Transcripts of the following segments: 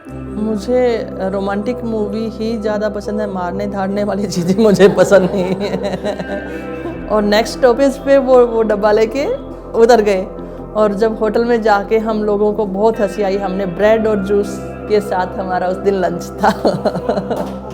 मुझे romantic movie ही ज़्यादा पसंद है, मारने धाड़ने वाली चीज़ें मुझे पसंद नहीं है। और नेक्स्ट स्टॉपेज पे वो डब्बा लेके उतर गए, और जब होटल में जाके हम लोगों को बहुत हंसी आई। हमने ब्रेड और जूस के साथ हमारा उस दिन लंच था।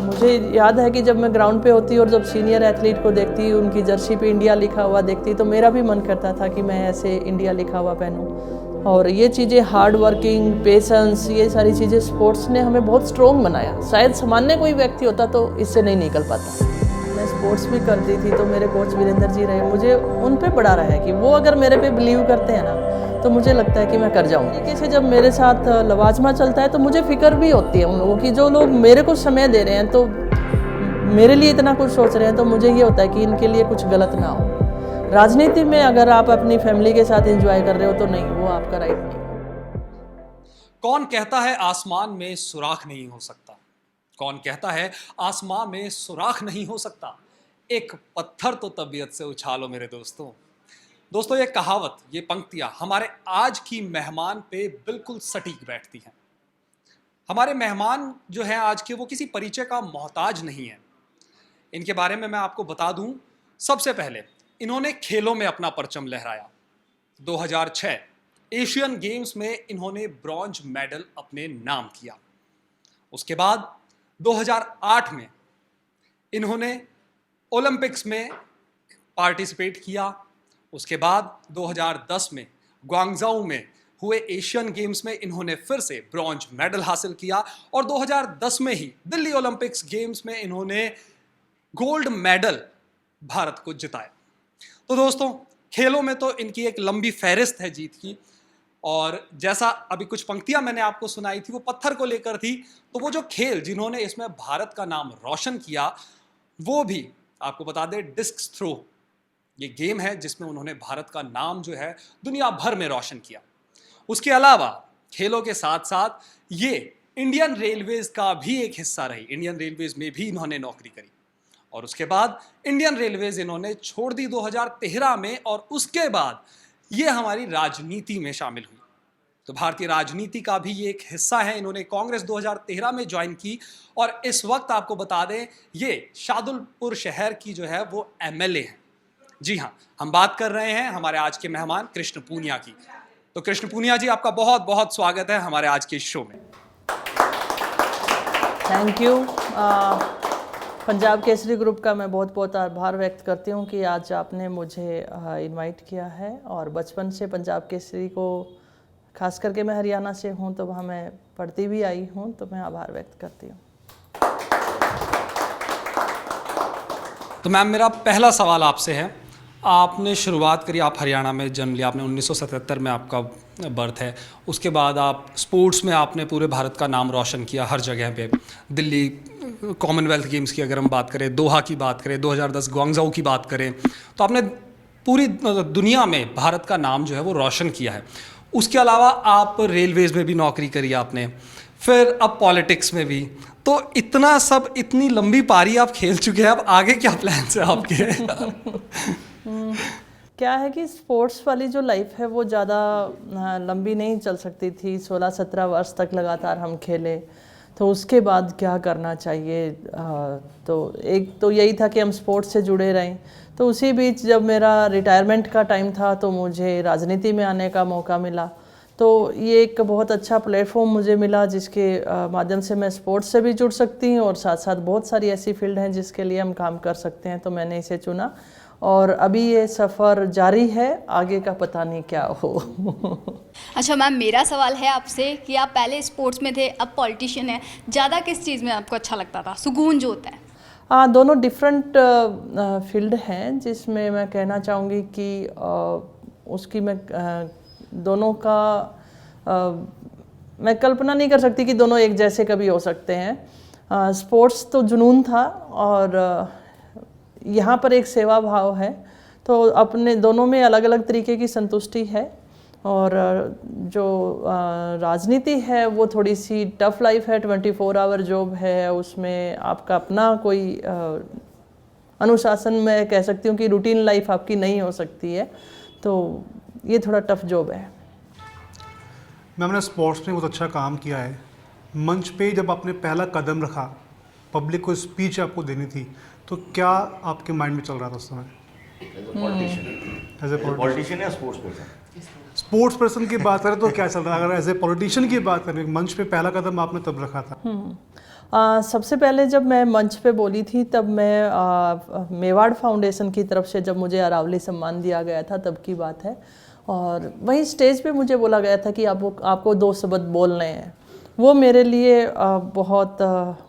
मुझे याद है कि जब मैं ग्राउंड पे होती और जब सीनियर एथलीट को देखती, उनकी जर्सी पे इंडिया लिखा हुआ देखती, तो मेरा भी मन करता था कि मैं ऐसे इंडिया लिखा हुआ पहनूं। और ये चीज़ें, हार्ड वर्किंग, पेशेंस, ये सारी चीज़ें स्पोर्ट्स ने हमें बहुत स्ट्रॉन्ग बनाया। शायद सामान्य कोई व्यक्ति होता तो इससे नहीं निकल पाता। मैं स्पोर्ट्स भी करती थी तो मेरे कोच वीरेंद्र जी रहे, मुझे उन पे बड़ा रहा है कि वो अगर मेरे पे बिलीव करते हैं ना, तो मुझे लगता है कि मैं कर जाऊँगी। कैसे जब मेरे साथ लवाजमा चलता है तो मुझे फिक्र भी होती है उन लोगों की, जो लोग मेरे को समय दे रहे हैं तो मेरे लिए इतना कुछ सोच रहे हैं, तो मुझे ये होता है कि इनके लिए कुछ गलत ना हो। राजनीति में अगर आप अपनी फैमिली के साथ एंजॉय कर रहे हो तो नहीं, वो आपका राइट नहीं। कौन कहता है आसमान में सुराख नहीं हो सकता? कौन कहता है आसमान में सुराख नहीं हो सकता? एक पत्थर तो तबीयत से उछालो मेरे दोस्तों, ये कहावत, ये पंक्तियां हमारे आज की मेहमान पे बिल्कुल सटीक बैठती हैं। हमारे मेहमान जो हैं आज के, वो किसी परिचय का मोहताज नहीं है। इनके बारे में मैं आपको बता दूं, सबसे पहले इन्होंने खेलों में अपना परचम लहराया। 2006 एशियन गेम्स में इन्होंने ब्रॉन्ज मेडल अपने नाम किया। उसके बाद 2008 में इन्होंने ओलंपिक्स में पार्टिसिपेट किया। उसके बाद 2010 में ग्वांगझोउ में हुए एशियन गेम्स में इन्होंने फिर से ब्रॉन्ज मेडल हासिल किया, और 2010 में ही दिल्ली ओलंपिक्स गेम्स में इन्होंने गोल्ड मेडल भारत को जिताया। तो दोस्तों, खेलों में तो इनकी एक लंबी फहरिस्त है जीत की। और जैसा अभी कुछ पंक्तियां मैंने आपको सुनाई थी, वो पत्थर को लेकर थी, तो वो जो खेल जिन्होंने इसमें भारत का नाम रोशन किया, वो भी आपको बता दें, डिस्क थ्रो। ये गेम है जिसमें उन्होंने भारत का नाम जो है दुनिया भर में रोशन किया। उसके अलावा खेलों के साथ साथ ये इंडियन रेलवेज का भी एक हिस्सा रही। इंडियन रेलवेज में भी इन्होंने नौकरी करी, और उसके बाद इंडियन रेलवेज इन्होंने छोड़ दी 2013 में, और उसके बाद ये हमारी राजनीति में शामिल हुई। तो भारतीय राजनीति का भी ये एक हिस्सा है। इन्होंने कांग्रेस 2013 में ज्वाइन की, और इस वक्त आपको बता दें, ये शादुलपुर शहर की जो है वो एमएलए हैं। जी हाँ, हम बात कर रहे हैं हमारे आज के मेहमान कृष्ण पूनिया की। तो कृष्ण पूनिया जी, आपका बहुत बहुत स्वागत है हमारे आज के इस शो में। Thank you. Punjab Kesari group का मैं बहुत बहुत आभार व्यक्त करती हूँ कि आज आपने मुझे इनवाइट किया है। और बचपन से पंजाब केसरी को, खास करके मैं हरियाणा से हूँ तो वहाँ मैं पढ़ती भी आई हूँ, तो मैं आभार व्यक्त करती हूँ। तो मैम, मेरा पहला सवाल आपसे है, आपने शुरुआत करी, आप हरियाणा में जन्म लिया, आपने 1977 में आपका बर्थ है। उसके बाद आप स्पोर्ट्स में आपने पूरे भारत का नाम रोशन किया हर जगह पे। दिल्ली कॉमनवेल्थ गेम्स की अगर हम बात करें, दोहा की बात करें, 2010 ग्वांगझोउ की बात करें, तो आपने पूरी दुनिया में भारत का नाम जो है वो रोशन किया है। उसके अलावा आप रेलवेज़ में भी नौकरी करी आपने, फिर अब पॉलिटिक्स में भी। तो इतना सब, इतनी लंबी पारी आप खेल चुके हैं, अब आगे क्या प्लान्स हैं आपके? क्या है कि स्पोर्ट्स वाली जो लाइफ है वो ज़्यादा लंबी नहीं चल सकती थी। 16-17 वर्ष तक लगातार हम खेले, तो उसके बाद क्या करना चाहिए। तो एक तो यही था कि हम स्पोर्ट्स से जुड़े रहें। तो उसी बीच जब मेरा रिटायरमेंट का टाइम था तो मुझे राजनीति में आने का मौका मिला। तो ये एक बहुत अच्छा प्लेटफॉर्म मुझे मिला जिसके माध्यम से मैं स्पोर्ट्स से भी जुड़ सकती हूँ, और साथ साथ बहुत सारी ऐसी फील्ड हैं जिसके लिए हम काम कर सकते हैं। तो मैंने इसे चुना, और अभी ये सफ़र जारी है, आगे का पता नहीं क्या हो। अच्छा मैम, मेरा सवाल है आपसे कि आप पहले स्पोर्ट्स में थे, अब पॉलिटिशियन है, ज़्यादा किस चीज़ में आपको अच्छा लगता था, सुकून जो होता है? हाँ, दोनों डिफरेंट फील्ड हैं, जिसमें मैं कहना चाहूँगी कि उसकी मैं दोनों का मैं कल्पना नहीं कर सकती कि दोनों एक जैसे कभी हो सकते हैं। स्पोर्ट्स तो जुनून था, और यहाँ पर एक सेवा भाव है, तो अपने दोनों में अलग अलग तरीके की संतुष्टि है। और जो राजनीति है वो थोड़ी सी टफ लाइफ है, 24 आवर जॉब है, उसमें आपका अपना कोई अनुशासन, मैं कह सकती हूँ कि रूटीन लाइफ आपकी नहीं हो सकती है। तो ये थोड़ा टफ जॉब है। मैम ने स्पोर्ट्स में बहुत अच्छा काम किया है, मंच पे जब आपने पहला कदम रखा, पब्लिक को स्पीच आपको देनी थी, तो क्या आपके माइंड में चल रहा था उस समय? एज ए पॉलिटिशियन या स्पोर्ट्स पर्सन? स्पोर्ट्स पर्सन की बात करें तो क्या चल रहा है, अगर एज ए पॉलिटिशियन की बात करें, मंच पे पहला कदम आपने तब रखा था? सबसे पहले जब मैं मंच पे बोली थी तब मैं मेवाड़ फाउंडेशन की तरफ से जब मुझे अरावली सम्मान दिया गया था तब की बात है। और वहीं स्टेज पे मुझे बोला गया था कि आपको 2 शब्द बोलने हैं। वो मेरे लिए बहुत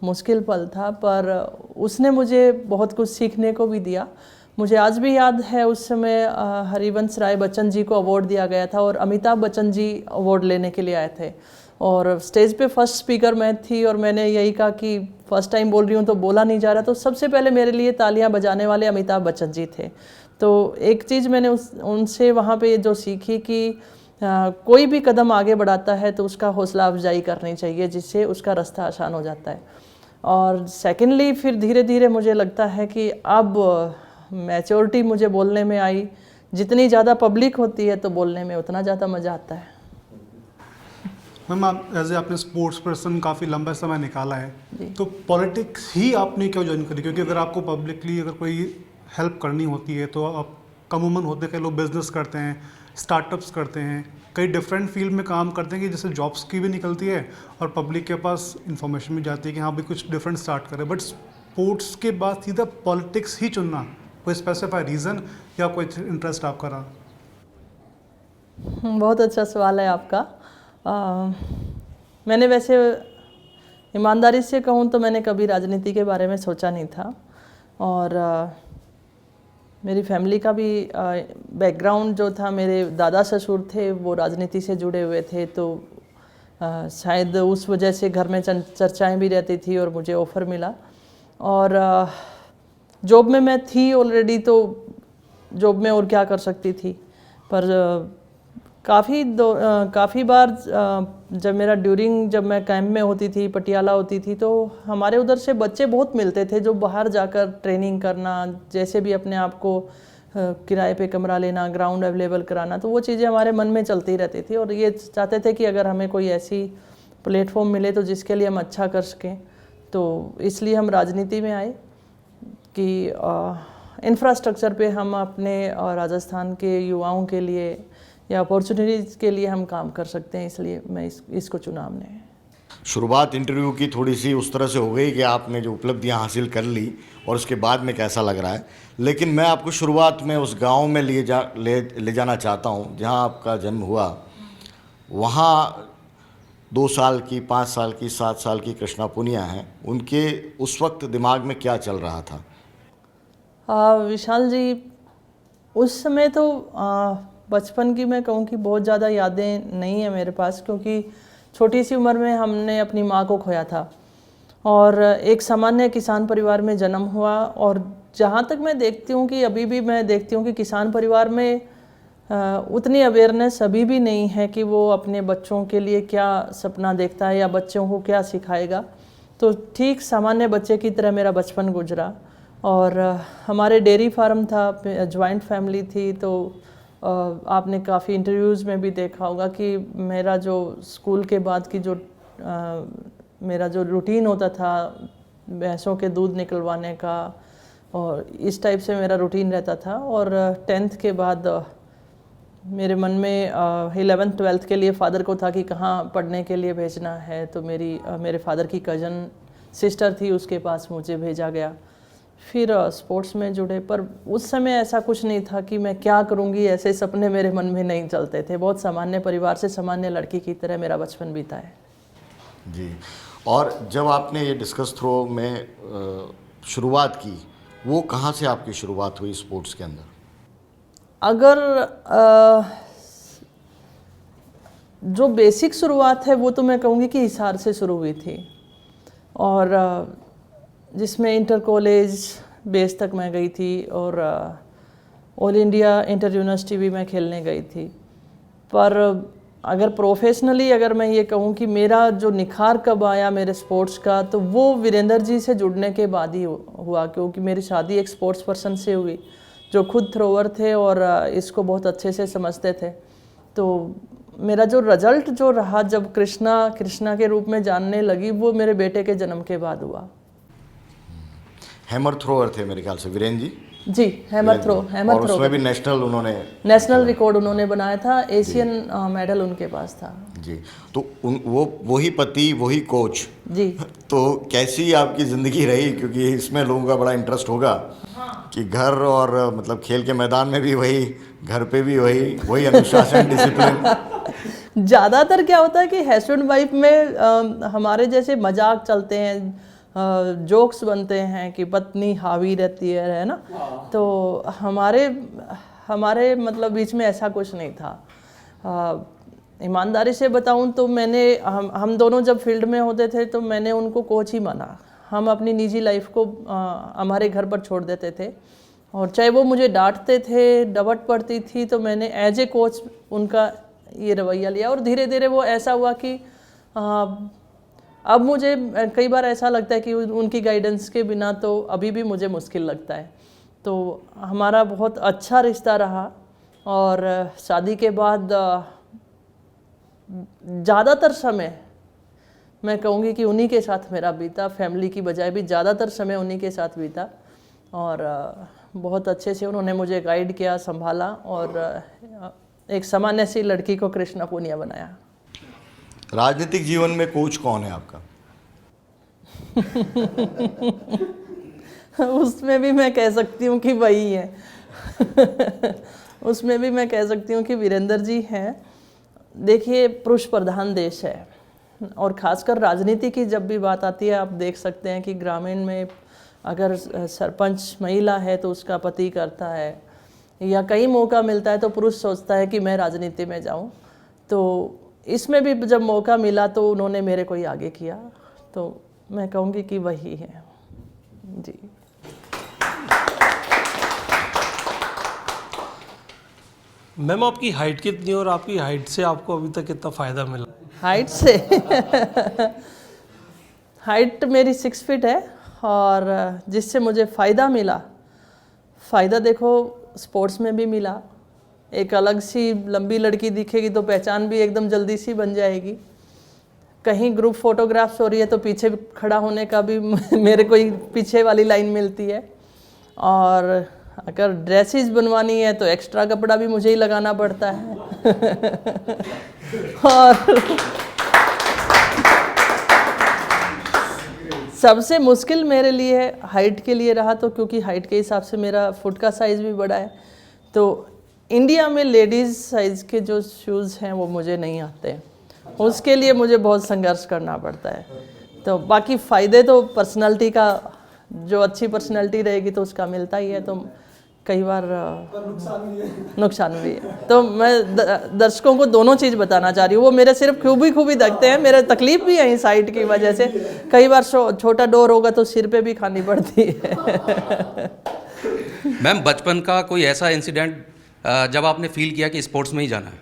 मुश्किल पल था, पर उसने मुझे बहुत कुछ सीखने को भी दिया। मुझे आज भी याद है उस समय हरिवंश राय बच्चन जी को अवार्ड दिया गया था और अमिताभ बच्चन जी अवार्ड लेने के लिए आए थे और स्टेज पे फर्स्ट स्पीकर मैं थी और मैंने यही कहा कि फर्स्ट टाइम बोल रही हूँ तो बोला नहीं जा रहा, तो सबसे पहले मेरे लिए तालियां बजाने वाले अमिताभ बच्चन जी थे। तो एक चीज़ मैंने उनसे वहाँ पे जो सीखी कि कोई भी कदम आगे बढ़ाता है तो उसका हौसला अफजाई करनी चाहिए, जिससे उसका रास्ता आसान हो जाता है। और सेकेंडली फिर धीरे धीरे मुझे लगता है कि अब मैच्योरिटी मुझे बोलने में आई। जितनी ज़्यादा पब्लिक होती है तो बोलने में उतना ज़्यादा मज़ा आता है। मैम, आप एज ए आपने स्पोर्ट्स पर्सन काफ़ी लंबा समय निकाला है, तो पॉलिटिक्स ही आपने क्यों ज्वाइन करी? क्योंकि अगर आपको पब्लिकली अगर कोई हेल्प करनी होती है तो आप कमूमन होते हैं, कई लोग बिजनेस करते हैं, स्टार्टअप्स करते हैं, कई डिफरेंट फील्ड में काम करते हैं कि जैसे जॉब्स की भी निकलती है और पब्लिक के पास इंफॉर्मेशन भी जाती है कि हाँ भी कुछ डिफरेंट स्टार्ट करें। बट स्पोर्ट्स के बाद सीधा पॉलिटिक्स ही चुनना, कोई स्पेसिफाई रीज़न या कोई इंटरेस्ट आपका रहा? बहुत अच्छा सवाल है आपका। मैंने वैसे ईमानदारी से कहूँ तो मैंने कभी राजनीति के बारे में सोचा नहीं था और मेरी फैमिली का भी बैकग्राउंड जो था, मेरे दादा ससुर थे वो राजनीति से जुड़े हुए थे, तो शायद उस वजह से घर में चर्चाएं भी रहती थी और मुझे ऑफ़र मिला। और जॉब में मैं थी ऑलरेडी, तो जॉब में और क्या कर सकती थी। पर काफ़ी बार जब मेरा जब मैं कैंप में होती थी, पटियाला होती थी, तो हमारे उधर से बच्चे बहुत मिलते थे जो बाहर जाकर ट्रेनिंग करना, जैसे भी अपने आप को किराए पे कमरा लेना, ग्राउंड अवेलेबल कराना, तो वो चीज़ें हमारे मन में चलती रहती थी और ये चाहते थे कि अगर हमें कोई ऐसी प्लेटफॉर्म मिले तो जिसके लिए हम अच्छा कर सकें। तो इसलिए हम राजनीति में आए कि इंफ्रास्ट्रक्चर पे हम अपने राजस्थान के युवाओं के लिए या अपॉर्चुनिटीज़ के लिए हम काम कर सकते हैं, इसलिए मैं इसको चुना हमने। शुरुआत इंटरव्यू की थोड़ी सी उस तरह से हो गई कि आपने जो उपलब्धियां हासिल कर ली और उसके बाद में कैसा लग रहा है, लेकिन मैं आपको शुरुआत में उस गांव में ले जाना चाहता हूं जहां आपका जन्म हुआ। वहां 2 साल की, 5 साल की, 7 साल की कृष्णा पुनिया हैं, उनके उस वक्त दिमाग में क्या चल रहा था? विशाल जी, उस समय तो बचपन की मैं कहूँ कि बहुत ज़्यादा यादें नहीं है मेरे पास, क्योंकि छोटी सी उम्र में हमने अपनी माँ को खोया था और एक सामान्य किसान परिवार में जन्म हुआ। और जहाँ तक मैं देखती हूँ कि अभी भी मैं देखती हूँ कि किसान परिवार में उतनी अवेयरनेस अभी भी नहीं है कि वो अपने बच्चों के लिए क्या सपना देखता है या बच्चों को क्या सिखाएगा। तो ठीक सामान्य बच्चे की तरह मेरा बचपन गुजरा। और हमारे डेयरी फार्म था, जॉइंट फैमिली थी, तो आपने काफ़ी इंटरव्यूज़ में भी देखा होगा कि मेरा जो स्कूल के बाद की जो मेरा जो रूटीन होता था भैंसों के दूध निकलवाने का, और इस टाइप से मेरा रूटीन रहता था। और 10th के बाद मेरे मन में 11th 12th के लिए फ़ादर को था कि कहाँ पढ़ने के लिए भेजना है, तो मेरे फादर की कज़न सिस्टर थी, उसके पास मुझे भेजा गया। फिर स्पोर्ट्स में जुड़े, पर उस समय ऐसा कुछ नहीं था कि मैं क्या करूँगी, ऐसे सपने मेरे मन में नहीं चलते थे। बहुत सामान्य परिवार से सामान्य लड़की की तरह मेरा बचपन बीता है जी। और जब आपने ये डिस्कस थ्रो में शुरुआत की, वो कहाँ से आपकी शुरुआत हुई स्पोर्ट्स के अंदर? अगर जो बेसिक शुरुआत है वो तो मैं कहूँगी कि हिसार से शुरू हुई थी, और जिसमें इंटर कॉलेज बेस तक मैं गई थी और ऑल इंडिया इंटर यूनिवर्सिटी भी मैं खेलने गई थी। पर अगर प्रोफेशनली अगर मैं ये कहूँ कि मेरा जो निखार कब आया मेरे स्पोर्ट्स का, तो वो वीरेंद्र जी से जुड़ने के बाद ही हुआ, क्योंकि मेरी शादी एक स्पोर्ट्स पर्सन से हुई जो खुद थ्रोवर थे और इसको बहुत अच्छे से समझते थे। तो मेरा जो रिजल्ट जो रहा जब कृष्णा के रूप में जानने लगी, वो मेरे बेटे के जन्म के बाद हुआ। हैमर थ्रोअर थे मेरे ख्याल से वीरेंद्र जी। जी, हैमर और थ्रो उसमें भी नेशनल उन्होंने नेशनल रिकॉर्ड उन्होंने बनाया था, एशियन मेडल उनके पास था। जी। तो वही पति वही कोच। जी। तो कैसी आपकी ज़िंदगी रही, क्योंकि इसमें लोगों का बड़ा इंटरेस्ट होगा कि घर और मतलब खेल के मैदान में भी वही, घर पे भी वही अनुशासन डिसिप्लिन। ज़्यादातर क्या होता है कि हस्बैंड वाइफ में हमारे जैसे मजाक चलते हैं, जोक्स बनते हैं कि पत्नी हावी रहती है ना। तो हमारे मतलब बीच में ऐसा कुछ नहीं था। ईमानदारी से बताऊं तो हम दोनों जब फील्ड में होते थे तो मैंने उनको कोच ही माना। हम अपनी निजी लाइफ को हमारे घर पर छोड़ देते थे, और चाहे वो मुझे डांटते थे, डबट पड़ती थी, तो मैंने एज ए कोच उनका ये रवैया लिया। और धीरे धीरे वो ऐसा हुआ कि अब मुझे कई बार ऐसा लगता है कि उनकी गाइडेंस के बिना तो अभी भी मुझे मुश्किल लगता है। तो हमारा बहुत अच्छा रिश्ता रहा, और शादी के बाद ज़्यादातर समय मैं कहूँगी कि उन्हीं के साथ मेरा बीता, फैमिली की बजाय भी ज़्यादातर समय उन्हीं के साथ बीता। और बहुत अच्छे से उन्होंने मुझे गाइड किया, संभाला, और एक सामान्य सी लड़की को कृष्णा पूनिया बनाया। राजनीतिक जीवन में कोच कौन है आपका? उसमें भी मैं कह सकती हूँ कि वही है। उसमें भी मैं कह सकती हूँ कि वीरेंद्र जी हैं। देखिए, पुरुष प्रधान देश है, और ख़ासकर राजनीति की जब भी बात आती है, आप देख सकते हैं कि ग्रामीण में अगर सरपंच महिला है तो उसका पति करता है, या कहीं मौका मिलता है तो पुरुष सोचता है कि मैं राजनीति में जाऊं। तो इसमें भी जब मौका मिला तो उन्होंने मेरे को ही आगे किया, तो मैं कहूँगी कि वही है। जी। मैम, आपकी हाइट कितनी है और आपकी हाइट से आपको अभी तक कितना फ़ायदा मिला? हाइट से हाइट मेरी 6 फीट है, और जिससे मुझे फ़ायदा मिला, फ़ायदा देखो स्पोर्ट्स में भी मिला। एक अलग सी लंबी लड़की दिखेगी तो पहचान भी एकदम जल्दी सी बन जाएगी। कहीं ग्रुप फोटोग्राफ्स हो रही है तो पीछे खड़ा होने का भी मेरे को ही पीछे वाली लाइन मिलती है। और अगर ड्रेसेस बनवानी है तो एक्स्ट्रा कपड़ा भी मुझे ही लगाना पड़ता है। और सबसे मुश्किल मेरे लिए हाइट के लिए रहा, तो क्योंकि हाइट के हिसाब से मेरा फुट का साइज़ भी बड़ा है, तो इंडिया में लेडीज़ साइज़ के जो शूज़ हैं वो मुझे नहीं आते, उसके लिए मुझे बहुत संघर्ष करना पड़ता है। तो बाकी फ़ायदे तो पर्सनालिटी का, जो अच्छी पर्सनालिटी रहेगी तो उसका मिलता ही है, तो कई बार नुकसान भी है। तो मैं दर्शकों को दोनों चीज़ बताना चाह रही हूँ। वो मेरे सिर्फ खूबी देखते हैं, मेरे तकलीफ भी है इस हाइट की वजह से। कई बार छोटा डोर होगा तो सिर पे भी खानी पड़ती है। मैम, बचपन का कोई ऐसा इंसिडेंट जब आपने फील किया कि स्पोर्ट्स में ही जाना है?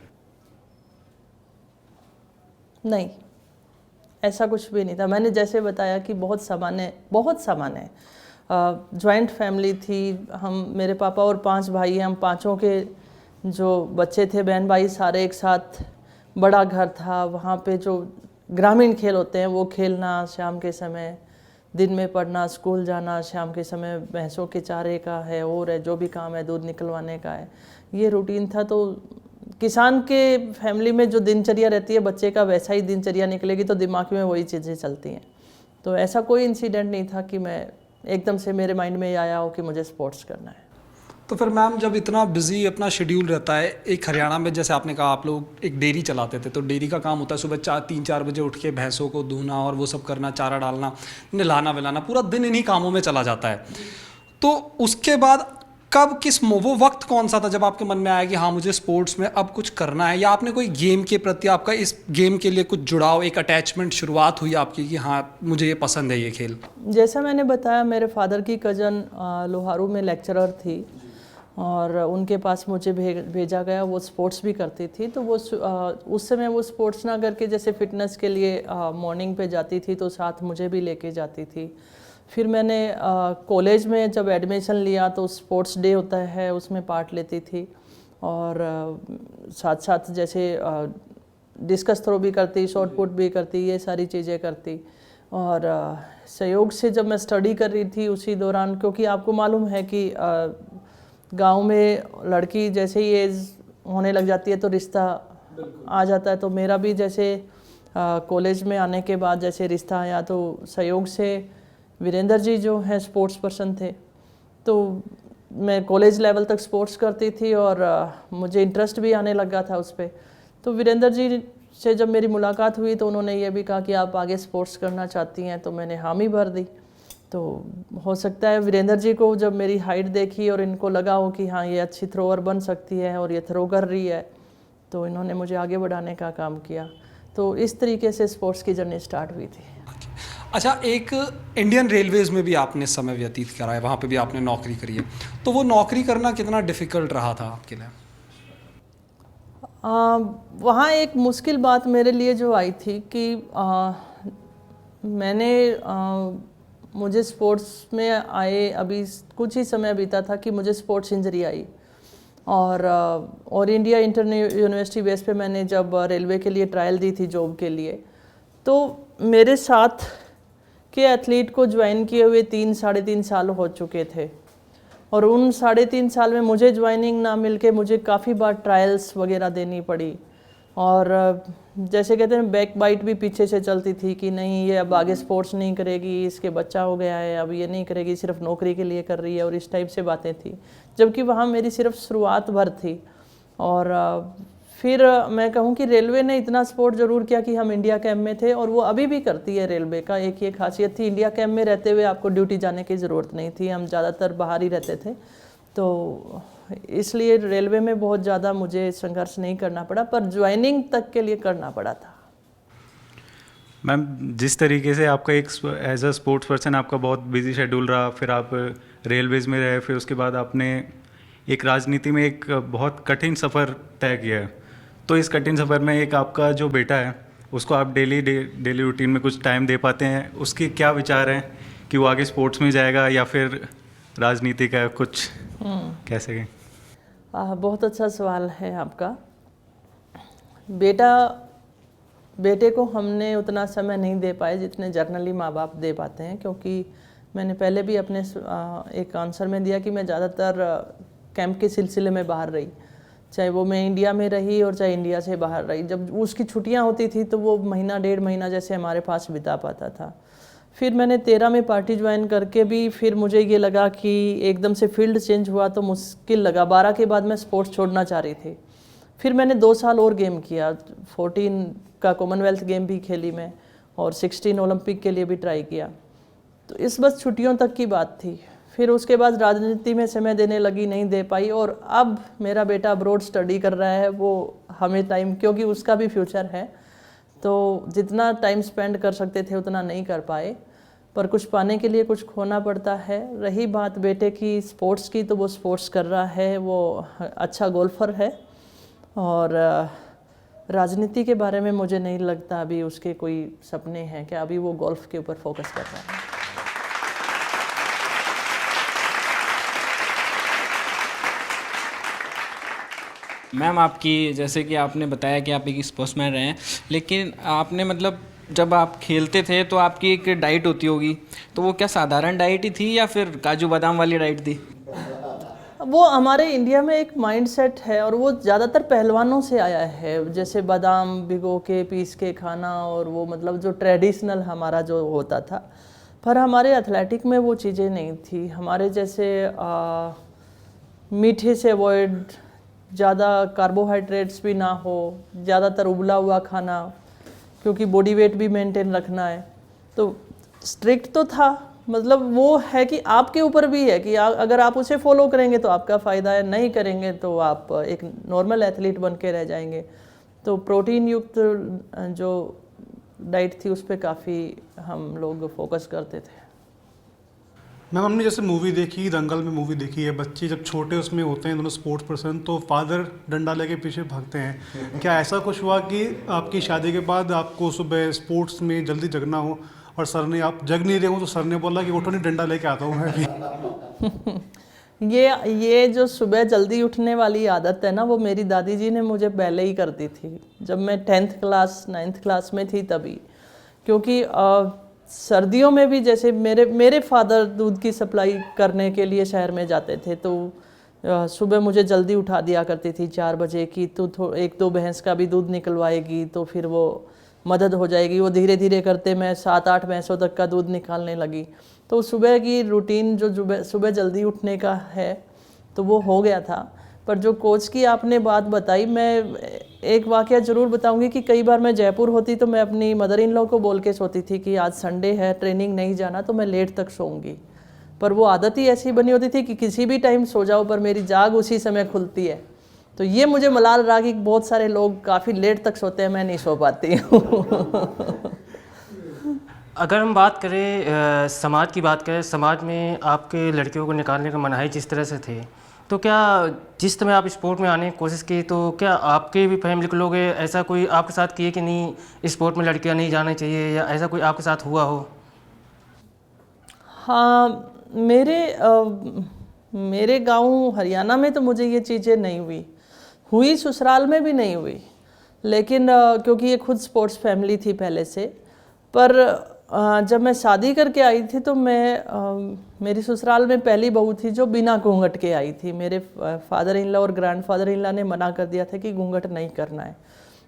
नहीं, ऐसा कुछ भी नहीं था। मैंने जैसे बताया कि बहुत सामान्य जॉइंट फैमिली थी। मेरे पापा और 5 भाई हैं, हम पांचों के जो बच्चे थे, बहन भाई, सारे एक साथ। बड़ा घर था, वहाँ पे जो ग्रामीण खेल होते हैं वो खेलना, शाम के समय, दिन में पढ़ना, स्कूल जाना, शाम के समय भैंसों के चारे का है और है, जो भी काम है दूध निकलवाने का है, ये रूटीन था। तो किसान के फैमिली में जो दिनचर्या रहती है बच्चे का, वैसा ही दिनचर्या निकलेगी तो दिमाग में वही चीज़ें चलती हैं। तो ऐसा कोई इंसिडेंट नहीं था कि मैं एकदम से मेरे माइंड में आया हो कि मुझे स्पोर्ट्स करना है। तो फिर मैम, जब इतना बिजी अपना शेड्यूल रहता है, एक हरियाणा में जैसे आपने कहा आप लोग एक डेयरी चलाते थे, तो डेयरी का काम होता है सुबह 3-4 बजे उठ के भैंसों को दूहना और वो सब करना, चारा डालना, नहलाना वहलाना, पूरा दिन इन्हीं कामों में चला जाता है। तो उसके बाद वो वक्त कौन सा था जब आपके मन में आया कि हाँ मुझे स्पोर्ट्स में अब कुछ करना है, या आपने कोई गेम के प्रति आपका इस गेम के लिए कुछ जुड़ाव, एक अटैचमेंट शुरुआत हुई आपकी कि हाँ मुझे ये पसंद है ये खेल? जैसा मैंने बताया, मेरे फादर की कज़न लोहारू में लेक्चरर थी और उनके पास मुझे भेजा गया। वो स्पोर्ट्स भी करती थी, तो वो उस समय वो स्पोर्ट्स ना करके जैसे फिटनेस के लिए मॉर्निंग पे जाती थी तो साथ मुझे भी लेके जाती थी। फिर मैंने कॉलेज में जब एडमिशन लिया तो स्पोर्ट्स डे होता है, उसमें पार्ट लेती थी। और साथ साथ जैसे डिस्कस थ्रो भी करती, शॉर्ट पुट भी करती, ये सारी चीज़ें करती। और सहयोग से जब मैं स्टडी कर रही थी उसी दौरान, क्योंकि आपको मालूम है कि गांव में लड़की जैसे ही एज होने लग जाती है तो रिश्ता आ जाता है। तो मेरा भी जैसे कॉलेज में आने के बाद जैसे रिश्ता आया, तो सहयोग से वीरेंद्र जी जो हैं स्पोर्ट्स पर्सन थे, तो मैं कॉलेज लेवल तक स्पोर्ट्स करती थी और मुझे इंटरेस्ट भी आने लगा था उस पर। तो वीरेंद्र जी से जब मेरी मुलाकात हुई तो उन्होंने ये भी कहा कि आप आगे स्पोर्ट्स करना चाहती हैं, तो मैंने हामी भर दी। तो हो सकता है वीरेंद्र जी को जब मेरी हाइट देखी और इनको लगा हो कि हाँ ये अच्छी थ्रोअर बन सकती है और ये थ्रो कर रही है, तो इन्होंने मुझे आगे बढ़ाने का काम किया। तो इस तरीके से स्पोर्ट्स की जर्नी स्टार्ट हुई थी। अच्छा, एक इंडियन रेलवेज़ में भी आपने समय व्यतीत करा है, वहाँ पे भी आपने नौकरी करी है, तो वो नौकरी करना कितना डिफ़िकल्ट रहा था आपके लिए? वहाँ एक मुश्किल बात मेरे लिए जो आई थी कि मुझे स्पोर्ट्स में आए अभी कुछ ही समय बीता था कि मुझे स्पोर्ट्स इंजरी आई। और इंडिया यूनिवर्सिटी बेस पे मैंने जब रेलवे के लिए ट्रायल दी थी जॉब के लिए, तो मेरे साथ के एथलीट को ज्वाइन किए हुए 3-3.5 साल हो चुके थे। और उन 3.5 साल में मुझे ज्वाइनिंग ना मिलके मुझे काफ़ी बार ट्रायल्स वगैरह देनी पड़ी। और जैसे कहते हैं बैक बाइट भी पीछे से चलती थी कि नहीं ये अब आगे स्पोर्ट्स नहीं करेगी, इसके बच्चा हो गया है, अब ये नहीं करेगी, सिर्फ नौकरी के लिए कर रही है, और इस टाइप से बातें थी। जबकि वहाँ मेरी सिर्फ शुरुआत भर थी। और फिर मैं कहूँ कि रेलवे ने इतना सपोर्ट ज़रूर किया कि हम इंडिया कैंप में थे, और वो अभी भी करती है। रेलवे का एक ये खासियत थी, इंडिया कैंप में रहते हुए आपको ड्यूटी जाने की ज़रूरत नहीं थी, हम ज़्यादातर बाहर ही रहते थे। तो इसलिए रेलवे में बहुत ज़्यादा मुझे संघर्ष नहीं करना पड़ा, पर ज्वाइनिंग तक के लिए करना पड़ा था। मैम, जिस तरीके से आपका एक एज अ स्पोर्ट्स पर्सन आपका बहुत बिजी शेड्यूल रहा, फिर आप रेलवेज़ में रहे, फिर उसके बाद आपने एक राजनीति में एक बहुत कठिन सफ़र तय किया है। तो इस कठिन सफ़र में एक आपका जो बेटा है उसको आप डेली रूटीन में कुछ टाइम दे पाते हैं? उसके क्या विचार हैं कि वो आगे स्पोर्ट्स में जाएगा या फिर राजनीति का कुछ कैसे गए? बहुत अच्छा सवाल है आपका। बेटे को हमने उतना समय नहीं दे पाए जितने जर्नली माँ बाप दे पाते हैं, क्योंकि मैंने पहले भी अपने एक आंसर में दिया कि मैं ज़्यादातर कैंप के सिलसिले में बाहर रही, चाहे वो मैं इंडिया में रही और चाहे इंडिया से बाहर रही। जब उसकी छुट्टियां होती थी तो वो महीना 1.5 महीना जैसे हमारे पास बिता पाता था। फिर मैंने 13 में पार्टी ज्वाइन करके भी फिर मुझे ये लगा कि एकदम से फील्ड चेंज हुआ तो मुश्किल लगा। 12 के बाद मैं स्पोर्ट्स छोड़ना चाह रही थी। फिर मैंने 2 साल और गेम किया, 14 का कॉमनवेल्थ गेम भी खेली मैं, और 16 ओलंपिक के लिए भी ट्राई किया। तो इस बस छुट्टियों तक की बात थी। फिर उसके बाद राजनीति में समय देने लगी, नहीं दे पाई। और अब मेरा बेटा अब्रॉड स्टडी कर रहा है, वो हमें टाइम, क्योंकि उसका भी फ्यूचर है, तो जितना टाइम स्पेंड कर सकते थे उतना नहीं कर पाए। पर कुछ पाने के लिए कुछ खोना पड़ता है। रही बात बेटे की स्पोर्ट्स की, तो वो स्पोर्ट्स कर रहा है, वो अच्छा गोल्फर है। और राजनीति के बारे में मुझे नहीं लगता अभी उसके कोई सपने हैं, कि अभी वो गोल्फ के ऊपर फोकस कर रहा है। मैम, आपकी जैसे कि आपने बताया कि आप एक स्पोर्ट्समैन रहे हैं, लेकिन आपने मतलब जब आप खेलते थे तो आपकी एक डाइट होती होगी, तो वो क्या साधारण डाइट ही थी या फिर काजू बादाम वाली डाइट थी? वो हमारे इंडिया में एक माइंडसेट है और वो ज़्यादातर पहलवानों से आया है, जैसे बादाम भिगो के पीस के खाना, और वो मतलब जो ट्रेडिशनल हमारा जो होता था। पर हमारे एथलेटिक में वो चीज़ें नहीं थी। हमारे जैसे मीठे से अवॉइड, ज़्यादा कार्बोहाइड्रेट्स भी ना हो, ज़्यादातर उबला हुआ खाना, क्योंकि बॉडी वेट भी मेंटेन रखना है। तो स्ट्रिक्ट तो था, मतलब वो है कि आपके ऊपर भी है कि अगर आप उसे फॉलो करेंगे तो आपका फ़ायदा है, नहीं करेंगे तो आप एक नॉर्मल एथलीट बन के रह जाएंगे। तो प्रोटीन युक्त जो डाइट थी उस पर काफ़ी हम लोग फोकस करते थे। मैम, हमने जैसे मूवी देखी, दंगल में मूवी देखी है, बच्चे जब छोटे उसमें होते हैं दोनों स्पोर्ट्स पर्सन, तो फादर डंडा लेके पीछे भागते हैं। क्या ऐसा कुछ हुआ कि आपकी शादी के बाद आपको सुबह स्पोर्ट्स में जल्दी जगना हो और सर ने, आप जग नहीं रहे हो तो सर ने बोला कि उठो नहीं, डंडा लेके आता हूँ मैं भी? ये जो सुबह जल्दी उठने वाली आदत है ना, वो मेरी दादी जी ने मुझे पहले ही कर दी थी, जब मैं 10th क्लास 9th क्लास में थी तभी। क्योंकि सर्दियों में भी जैसे मेरे फादर दूध की सप्लाई करने के लिए शहर में जाते थे, तो सुबह मुझे जल्दी उठा दिया करती थी 4 बजे की, तो 1-2 भैंस का भी दूध निकलवाएगी तो फिर वो मदद हो जाएगी। वो धीरे धीरे करते मैं 7-8 भैंसों तक का दूध निकालने लगी। तो सुबह की रूटीन जो सुबह जल्दी उठने का है तो वो हो गया था। पर जो कोच की आपने बात बताई, मैं एक वाकया ज़रूर बताऊंगी कि कई बार मैं जयपुर होती तो मैं अपनी मदर इन लॉ को बोल के सोती थी कि आज संडे है, ट्रेनिंग नहीं जाना, तो मैं लेट तक सोऊंगी। पर वो आदत ही ऐसी बनी होती थी कि किसी भी टाइम सो जाओ पर मेरी जाग उसी समय खुलती है। तो ये मुझे मलाल रहा कि बहुत सारे लोग काफ़ी लेट तक सोते हैं, मैं नहीं सो पाती हूँ। अगर हम बात करें समाज की बात करें, समाज में आपके लड़कियों को निकालने का मनाही जिस तरह से थे, तो क्या जिस समय आप स्पोर्ट में आने की कोशिश की तो क्या आपके भी फैमिली के लोग ऐसा कोई आपके साथ किए कि नहीं स्पोर्ट में लड़कियां नहीं जाना चाहिए, या ऐसा कोई आपके साथ हुआ हो? हाँ, मेरे गांव हरियाणा में तो मुझे ये चीज़ें नहीं हुई, ससुराल में भी नहीं हुई। लेकिन क्योंकि ये खुद स्पोर्ट्स फैमिली थी पहले से। पर जब मैं शादी करके आई थी तो मेरी ससुराल में पहली बहू थी जो बिना घूंघट के आई थी। मेरे फादर इन लॉ और ग्रैंडफादर इन लॉ ने मना कर दिया था कि घूंघट नहीं करना है।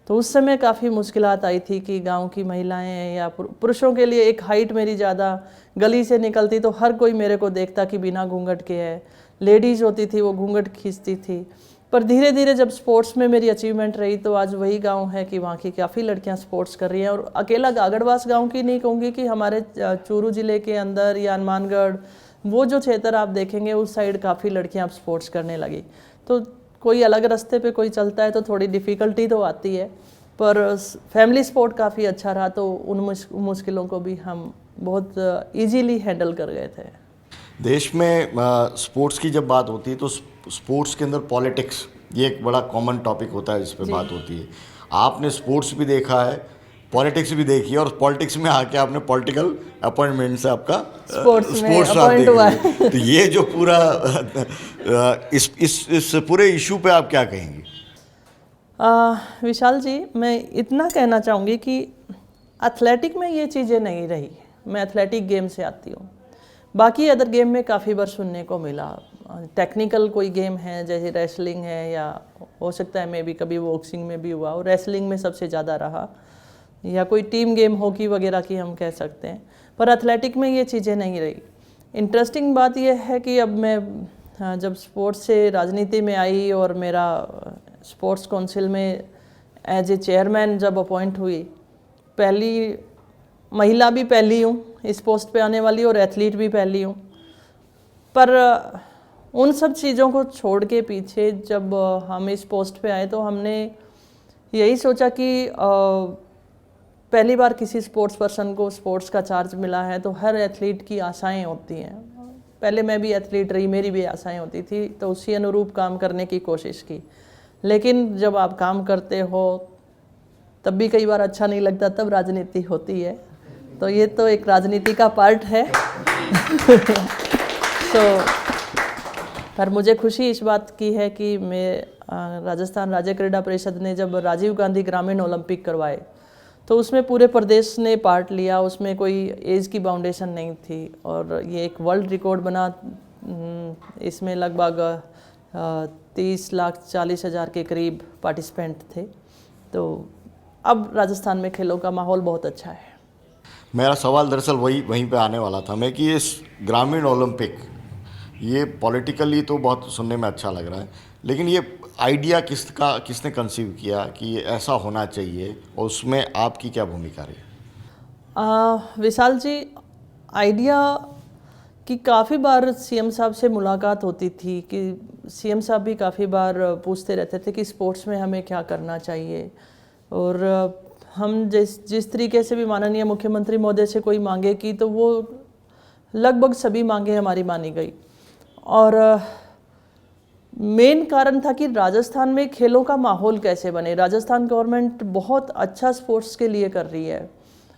तो उस समय काफ़ी मुश्किलात आई थी कि गांव की महिलाएं या पुरुषों के लिए, एक हाइट मेरी ज़्यादा, गली से निकलती तो हर कोई मेरे को देखता कि बिना घूंघट के है। लेडीज़ होती थी वो घूंघट खींचती थी। पर धीरे धीरे जब स्पोर्ट्स में मेरी अचीवमेंट रही तो आज वही गांव है कि वहाँ की काफ़ी लड़कियाँ स्पोर्ट्स कर रही हैं। और अकेला गागड़वास गांव की नहीं कहूँगी कि हमारे चूरू ज़िले के अंदर या हनुमानगढ़, वो जो क्षेत्र आप देखेंगे उस साइड काफ़ी लड़कियाँ अब स्पोर्ट्स करने लगी। तो कोई अलग रास्ते पे कोई चलता है तो थोड़ी डिफ़िकल्टी तो आती है, पर फैमिली स्पोर्ट काफ़ी अच्छा रहा तो उन मुश्किलों को भी हम बहुत इजीली हैंडल कर गए थे। देश में स्पोर्ट्स की जब बात होती है तो स्पोर्ट्स के अंदर पॉलिटिक्स, ये एक बड़ा कॉमन टॉपिक होता है जिस पे बात होती है। आपने स्पोर्ट्स भी देखा है, पॉलिटिक्स भी देखी है, और पॉलिटिक्स में आके आपने पॉलिटिकल अपॉइंटमेंट से आपका स्पोर्ट्स में अपॉइंट हुआ है। तो ये जो पूरा इस पूरे इशू पे आप क्या कहेंगी? विशाल जी, मैं इतना कहना चाहूँगी कि एथलेटिक में ये चीज़ें नहीं रही। मैं एथलेटिक गेम से आती हूँ। बाकी अदर गेम में काफ़ी बार सुनने को मिला, टेक्निकल कोई गेम है जैसे रेसलिंग है, या हो सकता है मे बी कभी बॉक्सिंग में भी हुआ, और रेसलिंग में सबसे ज़्यादा रहा, या कोई टीम गेम हॉकी वगैरह की हम कह सकते हैं। पर एथलेटिक में ये चीज़ें नहीं रही। इंटरेस्टिंग बात यह है कि अब मैं जब स्पोर्ट्स से राजनीति में आई और मेरा स्पोर्ट्स काउंसिल में एज ए चेयरमैन जब अपॉइंट हुई, पहली महिला भी पहली हूँ इस पोस्ट पे आने वाली, और एथलीट भी पहली हूँ। पर उन सब चीज़ों को छोड़ के पीछे जब हम इस पोस्ट पे आए तो हमने यही सोचा कि पहली बार किसी स्पोर्ट्स पर्सन को स्पोर्ट्स का चार्ज मिला है तो हर एथलीट की आशाएं होती हैं। पहले मैं भी एथलीट रही, मेरी भी आशाएं होती थी, तो उसी अनुरूप काम करने की कोशिश की। लेकिन जब आप काम करते हो तब भी कई बार अच्छा नहीं लगता, तब राजनीति होती है। तो ये तो एक राजनीति का पार्ट है। पर मुझे खुशी इस बात की है कि मैं राजस्थान राज्य क्रीड़ा परिषद ने जब राजीव गांधी ग्रामीण ओलंपिक करवाए तो उसमें पूरे प्रदेश ने पार्ट लिया। उसमें कोई एज की बाउंडेशन नहीं थी और ये एक वर्ल्ड रिकॉर्ड बना। इसमें लगभग 30,40,000 के करीब पार्टिसिपेंट थे। तो अब राजस्थान में खेलों का माहौल बहुत अच्छा है। मेरा सवाल दरअसल वहीं पे आने वाला था मैं कि इस ग्रामीण ओलंपिक, ये पॉलिटिकली तो बहुत सुनने में अच्छा लग रहा है, लेकिन ये आइडिया किसने कंसीव किया कि ये ऐसा होना चाहिए, और उसमें आपकी क्या भूमिका रही? विशाल जी, आइडिया की काफ़ी बार सीएम साहब से मुलाकात होती थी कि सीएम साहब भी काफ़ी बार पूछते रहते थे कि स्पोर्ट्स में हमें क्या करना चाहिए। और हम जिस तरीके से भी माननीय मुख्यमंत्री महोदय से कोई मांगे की तो वो लगभग सभी मांगे हमारी मानी गई। और मेन कारण था कि राजस्थान में खेलों का माहौल कैसे बने। राजस्थान गवर्नमेंट बहुत अच्छा स्पोर्ट्स के लिए कर रही है।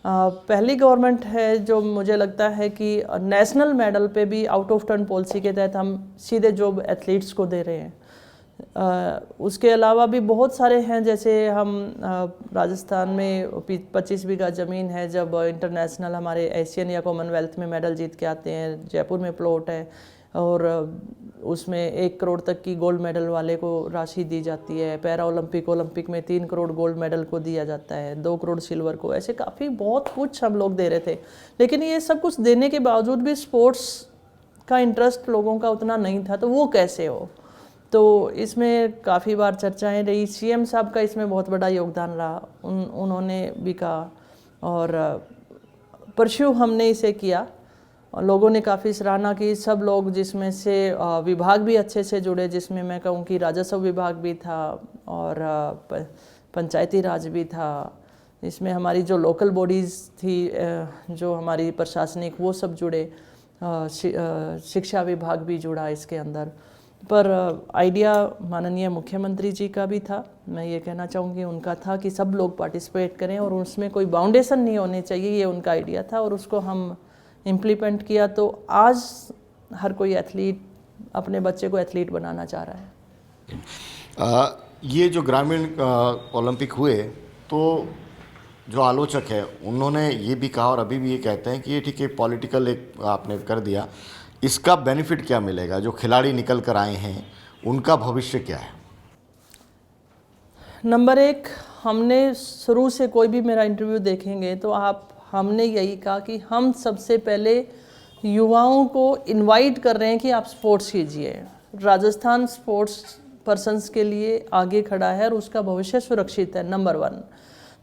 पहली गवर्नमेंट है जो मुझे लगता है कि नेशनल मेडल पे भी आउट ऑफ टर्न पॉलिसी के तहत हम सीधे जॉब एथलीट्स को दे रहे हैं। उसके अलावा भी बहुत सारे हैं, जैसे हम राजस्थान में 25 बीघा ज़मीन है, जब इंटरनेशनल हमारे एशियन या कॉमनवेल्थ में मेडल जीत के आते हैं। जयपुर में प्लॉट है और उसमें 1 करोड़ तक की गोल्ड मेडल वाले को राशि दी जाती है। पैरा ओलंपिक में 3 करोड़ गोल्ड मेडल को दिया जाता है, 2 करोड़ सिल्वर को। ऐसे काफ़ी बहुत कुछ हम लोग दे रहे थे, लेकिन ये सब कुछ देने के बावजूद भी स्पोर्ट्स का इंटरेस्ट लोगों का उतना नहीं था। तो वो कैसे हो, तो इसमें काफ़ी बार चर्चाएं रही। सीएम साहब का इसमें बहुत बड़ा योगदान रहा। उन्होंने भी कहा और परस्यू हमने इसे किया और लोगों ने काफ़ी सराहना की। सब लोग, जिसमें से विभाग भी अच्छे से जुड़े, जिसमें मैं कहूँ कि राजस्व विभाग भी था और पंचायती राज भी था। इसमें हमारी जो लोकल बॉडीज़ थी, जो हमारी प्रशासनिक, वो सब जुड़े। शिक्षा विभाग भी जुड़ा इसके अंदर। पर आइडिया माननीय मुख्यमंत्री जी का भी था। मैं ये कहना चाहूँगी उनका था कि सब लोग पार्टिसिपेट करें और उसमें कोई बाउंडेशन नहीं होने चाहिए, ये उनका आइडिया था और उसको हम इम्प्लीमेंट किया। तो आज हर कोई एथलीट अपने बच्चे को एथलीट बनाना चाह रहा है। ये जो ग्रामीण ओलंपिक हुए, तो जो आलोचक है उन्होंने ये भी कहा और अभी भी ये कहते हैं कि ये ठीक है, पॉलिटिकल एक आपने कर दिया, इसका बेनिफिट क्या मिलेगा? जो खिलाड़ी निकल कर आए हैं उनका भविष्य क्या है? नंबर 1, हमने शुरू से, कोई भी मेरा इंटरव्यू देखेंगे तो हमने यही कहा कि हम सबसे पहले युवाओं को इनवाइट कर रहे हैं कि आप स्पोर्ट्स कीजिए। राजस्थान स्पोर्ट्स पर्सन्स के लिए आगे खड़ा है और उसका भविष्य सुरक्षित है, नंबर 1।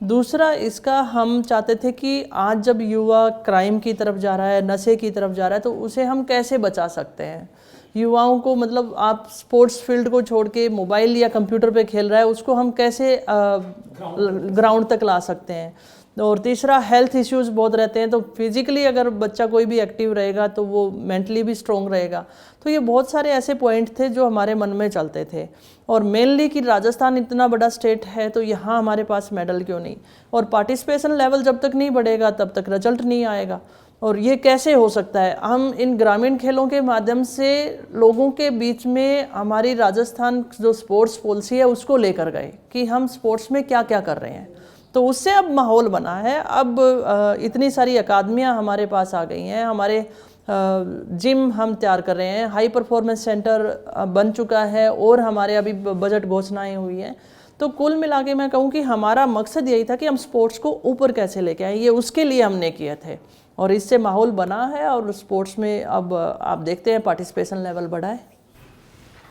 दूसरा, इसका हम चाहते थे कि आज जब युवा क्राइम की तरफ जा रहा है, नशे की तरफ जा रहा है, तो उसे हम कैसे बचा सकते हैं। युवाओं को, मतलब आप स्पोर्ट्स फील्ड को छोड़ के मोबाइल या कंप्यूटर पे खेल रहा है, उसको हम कैसे ग्राउंड तक ला सकते हैं। और तीसरा, हेल्थ इश्यूज़ बहुत रहते हैं, तो फिजिकली अगर बच्चा कोई भी एक्टिव रहेगा तो वो मेंटली भी स्ट्रॉन्ग रहेगा। तो ये बहुत सारे ऐसे पॉइंट थे जो हमारे मन में चलते थे। और मेनली कि राजस्थान इतना बड़ा स्टेट है तो यहाँ हमारे पास मेडल क्यों नहीं, और पार्टिसिपेशन लेवल जब तक नहीं बढ़ेगा तब तक रिजल्ट नहीं आएगा। और ये कैसे हो सकता है? हम इन ग्रामीण खेलों के माध्यम से लोगों के बीच में हमारी राजस्थान जो स्पोर्ट्स पॉलिसी है उसको लेकर गए कि हम स्पोर्ट्स में क्या क्या कर रहे हैं। तो उससे अब माहौल बना है। अब इतनी सारी अकादमियाँ हमारे पास आ गई हैं, हमारे जिम हम तैयार कर रहे हैं, हाई परफॉर्मेंस सेंटर बन चुका है और हमारे अभी बजट घोषणाएं हुई हैं। तो कुल मिला के मैं कहूँ कि हमारा मकसद यही था कि हम स्पोर्ट्स को ऊपर कैसे लेके आए, ये उसके लिए हमने किए थे और इससे माहौल बना है और स्पोर्ट्स में अब आप देखते हैं पार्टिसिपेशन लेवल बढ़ा है।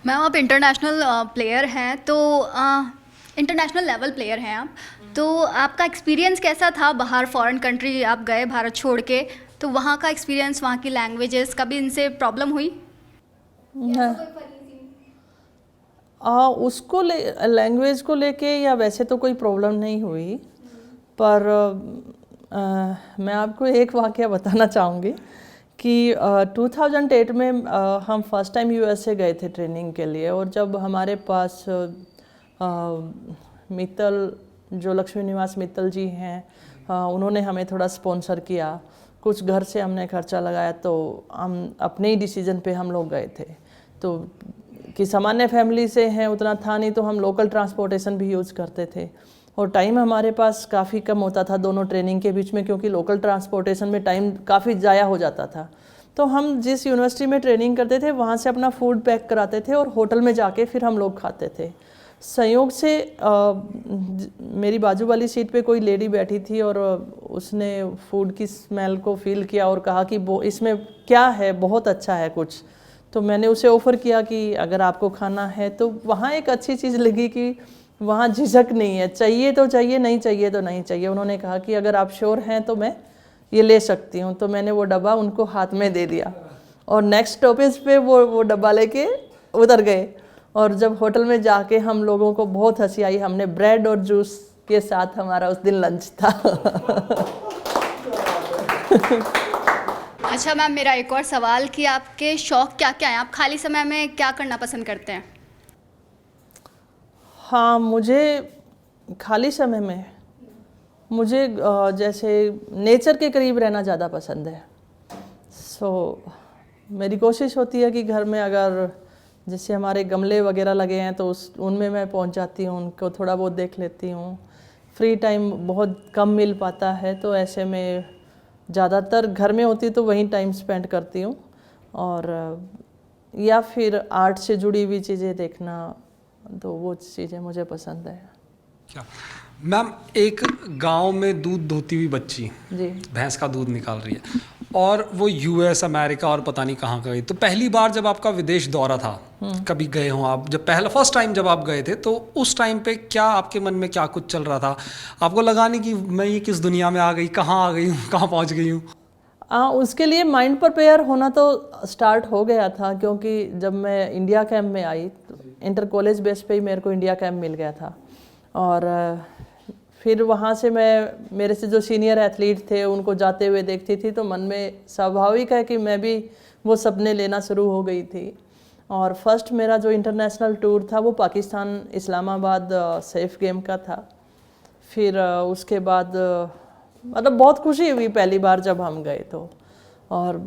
मैम, आप इंटरनेशनल प्लेयर हैं, तो इंटरनेशनल लेवल प्लेयर हैं आप, तो आपका एक्सपीरियंस कैसा था? बाहर फॉरेन कंट्री आप गए भारत छोड़ के, तो वहाँ का एक्सपीरियंस, वहाँ की लैंग्वेजेस, कभी इनसे प्रॉब्लम हुई? उसको लैंग्वेज को लेके या वैसे तो कोई प्रॉब्लम नहीं हुई, पर मैं आपको एक वाकया बताना चाहूँगी कि 2008 में हम फर्स्ट टाइम यूएसए गए थे ट्रेनिंग के लिए। और जब हमारे पास मित्तल, जो लक्ष्मी निवास मित्तल जी हैं, उन्होंने हमें थोड़ा स्पॉन्सर किया, कुछ घर से हमने खर्चा लगाया, तो हम अपने ही डिसीजन पे हम लोग गए थे। तो कि सामान्य फैमिली से हैं उतना था नहीं, तो हम लोकल ट्रांसपोर्टेशन भी यूज़ करते थे और टाइम हमारे पास काफ़ी कम होता था दोनों ट्रेनिंग के बीच में, क्योंकि लोकल ट्रांसपोर्टेशन में टाइम काफ़ी ज़ाया हो जाता था। तो हम जिस यूनिवर्सिटी में ट्रेनिंग करते थे वहाँ से अपना फूड पैक कराते थे और होटल में जाके फिर हम लोग खाते थे। संयोग से मेरी बाजू वाली सीट पे कोई लेडी बैठी थी और उसने फूड की स्मेल को फील किया और कहा कि वो इसमें क्या है, बहुत अच्छा है कुछ। तो मैंने उसे ऑफ़र किया कि अगर आपको खाना है। तो वहाँ एक अच्छी चीज़ लगी कि वहाँ झिझक नहीं है, चाहिए तो चाहिए, नहीं चाहिए तो नहीं चाहिए। उन्होंने कहा कि अगर आप श्योर हैं तो मैं ये ले सकती हूँ। तो मैंने वो डब्बा उनको हाथ में दे दिया और नेक्स्ट स्टॉपेज पे वो डब्बा लेके उतर गए। और जब होटल में जाके हम लोगों को बहुत हंसी आई, हमने ब्रेड और जूस के साथ हमारा उस दिन लंच था। अच्छा मैम, मेरा एक और सवाल कि आपके शौक़ क्या क्या हैं? आप खाली समय में क्या करना पसंद करते हैं? हाँ, मुझे खाली समय में मुझे जैसे नेचर के करीब रहना ज़्यादा पसंद है। सो मेरी कोशिश होती है कि घर में अगर जैसे हमारे गमले वगैरह लगे हैं तो उनमें मैं पहुंच जाती हूँ, उनको थोड़ा बहुत देख लेती हूँ। फ्री टाइम बहुत कम मिल पाता है तो ऐसे में ज़्यादातर घर में होती तो वहीं टाइम स्पेंड करती हूँ, और या फिर आर्ट से जुड़ी हुई चीज़ें देखना, तो वो चीज़ें मुझे पसंद है। क्या मैम, एक गांव में दूध दोहती हुई बच्ची जी। भैंस का दूध निकाल रही है और वो यूएस, अमेरिका और पता नहीं कहाँ गई, तो पहली बार जब आपका विदेश दौरा था, कभी गए हो आप, जब फर्स्ट टाइम जब आप गए थे, तो उस टाइम पे क्या आपके मन में क्या कुछ चल रहा था? आपको लगा नहीं कि मैं ये किस दुनिया में आ गई, कहाँ आ गई हूँ, कहाँ पहुँच गई हूँ? उसके लिए माइंड प्रिपेयर होना तो स्टार्ट हो गया था, क्योंकि जब मैं इंडिया कैंप में आई तो इंटर कॉलेज बेस पे ही मेरे को इंडिया कैंप मिल गया था, और फिर वहाँ से मैं मेरे से जो सीनियर एथलीट थे उनको जाते हुए देखती थी, तो मन में स्वाभाविक है कि मैं भी वो सपने लेना शुरू हो गई थी। और फर्स्ट मेरा जो इंटरनेशनल टूर था वो पाकिस्तान इस्लामाबाद सेफ गेम का था। फिर उसके बाद मतलब बहुत खुशी हुई पहली बार जब हम गए तो, और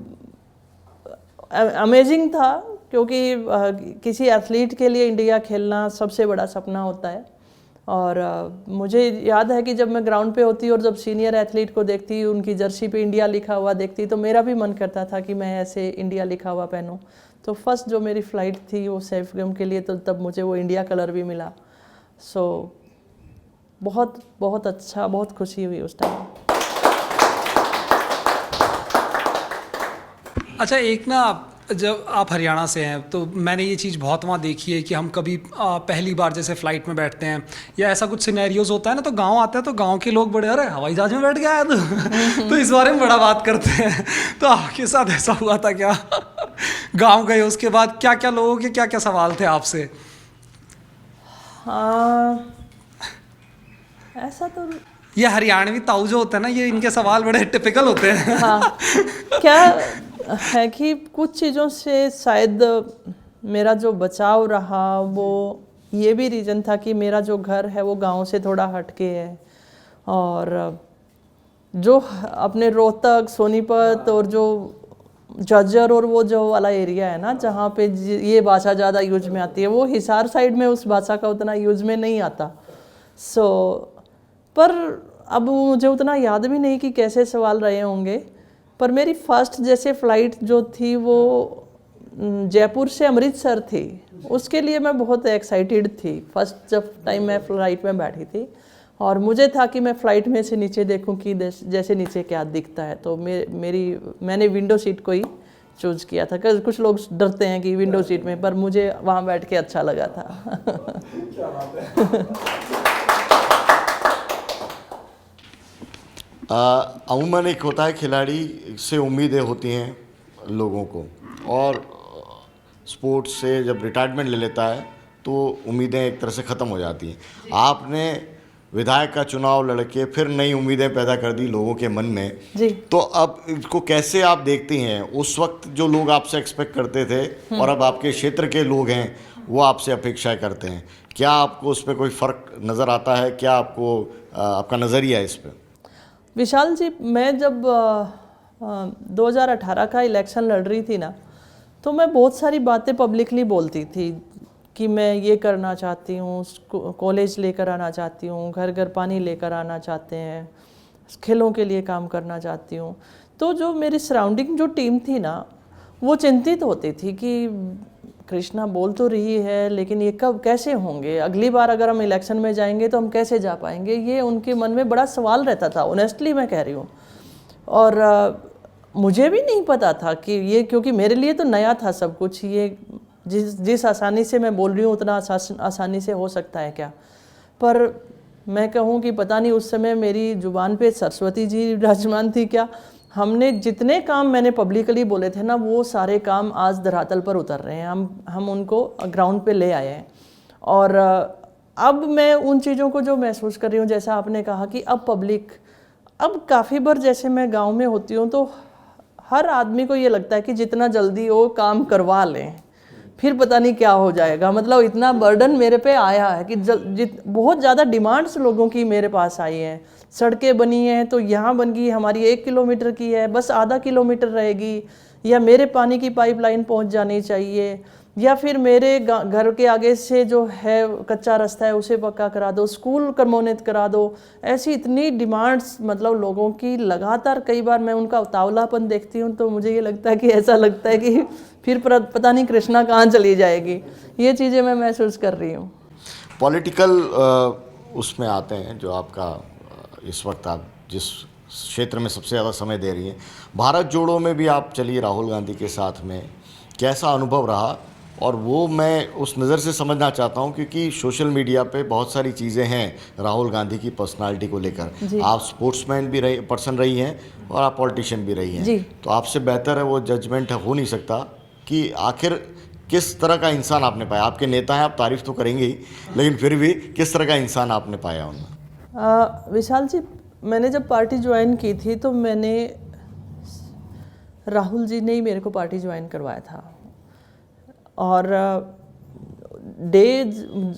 अमेजिंग था, क्योंकि किसी एथलीट के लिए इंडिया खेलना सबसे बड़ा सपना होता है। और मुझे याद है कि जब मैं ग्राउंड पे होती और जब सीनियर एथलीट को देखती, उनकी जर्सी पे इंडिया लिखा हुआ देखती, तो मेरा भी मन करता था कि मैं ऐसे इंडिया लिखा हुआ पहनूं। तो फर्स्ट जो मेरी फ़्लाइट थी वो सेफ गेम के लिए, तो तब मुझे वो इंडिया कलर भी मिला। सो बहुत बहुत अच्छा, बहुत खुशी हुई उस टाइम। अच्छा, एक ना, जब आप हरियाणा से हैं तो मैंने ये चीज़ बहुत वहाँ देखी है कि हम कभी पहली बार जैसे फ़्लाइट में बैठते हैं या ऐसा कुछ सिनेरियोज होता है ना, तो गांव आते हैं तो गांव के लोग बड़े, अरे हवाई जहाज़ में बैठ गया है तो इस बारे में बड़ा बात करते हैं। तो आपके साथ ऐसा हुआ था क्या? गांव गए उसके बाद क्या क्या लोगों के क्या क्या सवाल थे आपसे? हाँ, ऐसा तो ये हरियाणवी ताऊ जो होते हैं ना, ये इनके सवाल बड़े टिपिकल होते हैं। हाँ, क्या है कि कुछ चीज़ों से शायद मेरा जो बचाव रहा वो ये भी रीज़न था कि मेरा जो घर है वो गांव से थोड़ा हटके है, और जो अपने रोहतक, सोनीपत और जो झज्जर और वो जो वाला एरिया है ना जहाँ पे ये भाषा ज़्यादा यूज में आती है, वो हिसार साइड में उस भाषा का उतना यूज में नहीं आता। पर अब मुझे उतना याद भी नहीं कि कैसे सवाल रहे होंगे, पर मेरी फर्स्ट जैसे फ़्लाइट जो थी वो जयपुर से अमृतसर थी, उसके लिए मैं बहुत एक्साइटेड थी फर्स्ट जब टाइम मैं फ़्लाइट में बैठी थी, और मुझे था कि मैं फ़्लाइट में से नीचे देखूं कि जैसे नीचे क्या दिखता है। तो मैंने विंडो सीट को ही चूज़ किया था। कुछ लोग डरते हैं कि विंडो सीट में, पर मुझे वहाँ बैठ के अच्छा लगा था। अमूमन एक होता है, खिलाड़ी से उम्मीदें होती हैं लोगों को, और स्पोर्ट्स से जब रिटायरमेंट ले लेता है तो उम्मीदें एक तरह से ख़त्म हो जाती हैं। आपने विधायक का चुनाव लड़के फिर नई उम्मीदें पैदा कर दी लोगों के मन में जी। तो अब इसको कैसे आप देखती हैं? उस वक्त जो लोग आपसे एक्सपेक्ट करते थे और अब आपके क्षेत्र के लोग हैं वो आपसे अपेक्षाएं करते हैं, क्या आपको उस पर कोई फ़र्क नज़र आता है? क्या आपको आपका नज़रिया है इस पर? विशाल जी, मैं जब 2018 का इलेक्शन लड़ रही थी ना, तो मैं बहुत सारी बातें पब्लिकली बोलती थी कि मैं ये करना चाहती हूँ, कॉलेज लेकर आना चाहती हूँ, घर घर पानी लेकर आना चाहते हैं, खेलों के लिए काम करना चाहती हूँ। तो जो मेरी सराउंडिंग जो टीम थी ना, वो चिंतित होती थी कि कृष्णा बोल तो रही है लेकिन ये कब कैसे होंगे, अगली बार अगर हम इलेक्शन में जाएंगे तो हम कैसे जा पाएंगे, ये उनके मन में बड़ा सवाल रहता था। ऑनेस्टली मैं कह रही हूँ। और मुझे भी नहीं पता था कि ये, क्योंकि मेरे लिए तो नया था सब कुछ, ये जिस आसानी से मैं बोल रही हूँ उतना आसानी से हो सकता है क्या। पर मैं कहूँ कि पता नहीं उस समय मेरी ज़ुबान पे सरस्वती जी विराजमान थी क्या, हमने जितने काम मैंने पब्लिकली बोले थे ना, वो सारे काम आज धरातल पर उतर रहे हैं। हम उनको ग्राउंड पे ले आए हैं। और अब मैं उन चीज़ों को जो महसूस कर रही हूँ, जैसा आपने कहा कि अब काफ़ी बार जैसे मैं गांव में होती हूँ तो हर आदमी को ये लगता है कि जितना जल्दी वो काम करवा लें, फिर पता नहीं क्या हो जाएगा। मतलब इतना बर्डन मेरे पे आया है कि बहुत ज़्यादा डिमांड्स लोगों की मेरे पास आई हैं। सड़कें बनी हैं तो यहाँ बन गई, हमारी 1 किलोमीटर की है, बस आधा किलोमीटर रहेगी, या मेरे पानी की पाइपलाइन पहुँच जानी चाहिए, या फिर मेरे घर के आगे से जो है कच्चा रास्ता है उसे पक्का करा दो, स्कूल क्रमोन्नत करा दो। ऐसी इतनी डिमांड्स मतलब लोगों की लगातार, कई बार मैं उनका उतावलापन देखती हूँ तो मुझे ये लगता है कि ऐसा लगता है कि फिर पता नहीं कृष्णा कहाँ चली जाएगी। ये चीज़ें मैं महसूस कर रही हूँ। पॉलिटिकल उसमें आते हैं जो आपका इस वक्त आप जिस क्षेत्र में सबसे ज़्यादा समय दे रही हैं, भारत जोड़ो में भी आप चलिए राहुल गांधी के साथ में, कैसा अनुभव रहा? और वो मैं उस नज़र से समझना चाहता हूँ क्योंकि सोशल मीडिया पे बहुत सारी चीज़ें हैं राहुल गांधी की पर्सनालिटी को लेकर। आप स्पोर्ट्समैन भी पर्सन रही हैं और आप पॉलिटिशियन भी रही हैं, तो आपसे बेहतर है वो जजमेंट हो नहीं सकता कि आखिर किस तरह का इंसान आपने पाया। आपके नेता हैं, आप तारीफ़ तो करेंगे ही, लेकिन फिर भी किस तरह का इंसान आपने पाया उनमें? विशाल जी, मैंने जब पार्टी ज्वाइन की थी तो मैंने, राहुल जी ने ही मेरे को पार्टी ज्वाइन करवाया था। और डे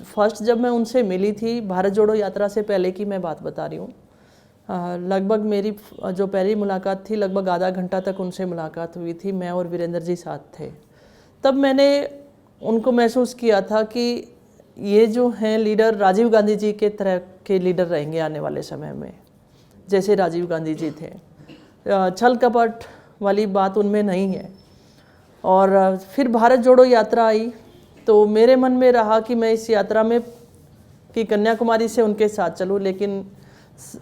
फर्स्ट जब मैं उनसे मिली थी, भारत जोड़ो यात्रा से पहले की मैं बात बता रही हूँ, लगभग मेरी जो पहली मुलाकात थी लगभग आधा घंटा तक उनसे मुलाकात हुई थी। मैं और वीरेंद्र जी साथ थे। तब मैंने उनको महसूस किया था कि ये जो हैं लीडर राजीव गांधी जी के तरह के लीडर रहेंगे आने वाले समय में, जैसे राजीव गांधी जी थे। छल कपट वाली बात उनमें नहीं है। और फिर भारत जोड़ो यात्रा आई तो मेरे मन में रहा कि मैं इस यात्रा में कि कन्याकुमारी से उनके साथ चलूं, लेकिन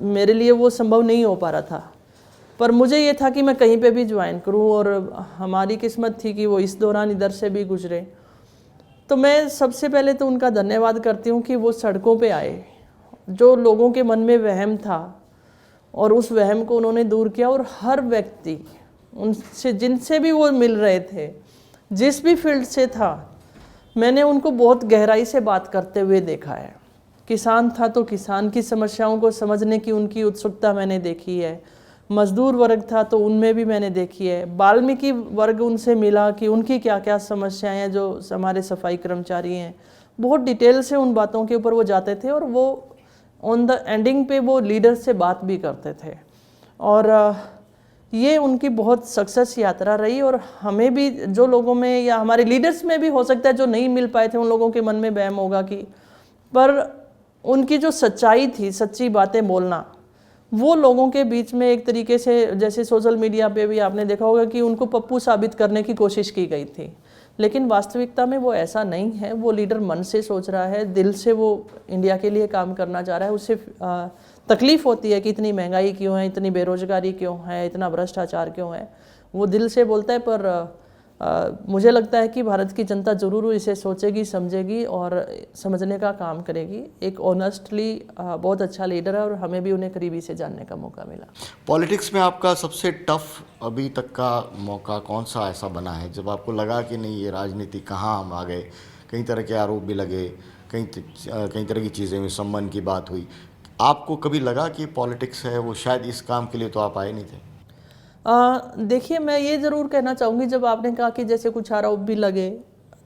मेरे लिए वो संभव नहीं हो पा रहा था। पर मुझे ये था कि मैं कहीं पे भी ज्वाइन करूं, और हमारी किस्मत थी कि वो इस दौरान इधर से भी गुजरे। तो मैं सबसे पहले तो उनका धन्यवाद करती हूँ कि वो सड़कों पे आए, जो लोगों के मन में वहम था और उस वहम को उन्होंने दूर किया। और हर व्यक्ति उनसे जिनसे भी वो मिल रहे थे, जिस भी फील्ड से था, मैंने उनको बहुत गहराई से बात करते हुए देखा है। किसान था तो किसान की समस्याओं को समझने की उनकी उत्सुकता मैंने देखी है। मजदूर वर्ग था तो उनमें भी मैंने देखी है। वाल्मीकि वर्ग उनसे मिला कि उनकी क्या क्या समस्याएं हैं, जो हमारे सफाई कर्मचारी हैं। बहुत डिटेल से उन बातों के ऊपर वो जाते थे और वो ऑन द एंडिंग पे वो लीडर से बात भी करते थे। और ये उनकी बहुत सक्सेस यात्रा रही। और हमें भी, जो लोगों में या हमारे लीडर्स में भी हो सकता है जो नहीं मिल पाए थे, उन लोगों के मन में वहम होगा कि, पर उनकी जो सच्चाई थी, सच्ची बातें बोलना, वो लोगों के बीच में एक तरीके से, जैसे सोशल मीडिया पे भी आपने देखा होगा कि उनको पप्पू साबित करने की कोशिश की गई थी, लेकिन वास्तविकता में वो ऐसा नहीं है। वो लीडर मन से सोच रहा है, दिल से वो इंडिया के लिए काम करना चाह रहा है। उससे तकलीफ़ होती है कि इतनी महंगाई क्यों है, इतनी बेरोजगारी क्यों है, इतना भ्रष्टाचार क्यों है। वो दिल से बोलता है। पर मुझे लगता है कि भारत की जनता ज़रूर इसे सोचेगी, समझेगी और समझने का काम करेगी। एक ऑनेस्टली बहुत अच्छा लीडर है और हमें भी उन्हें करीबी से जानने का मौका मिला। पॉलिटिक्स में आपका सबसे टफ अभी तक का मौका कौन सा ऐसा बना है जब आपको लगा कि नहीं, ये राजनीति कहाँ हम आ गए? कई तरह के आरोप भी लगे, कई तरह की चीज़ें हुई, सम्मान की बात हुई। आपको कभी लगा कि पॉलिटिक्स है वो शायद इस काम के लिए तो आप आए नहीं थे? देखिए, मैं ये ज़रूर कहना चाहूँगी, जब आपने कहा कि जैसे कुछ आरोप भी लगे,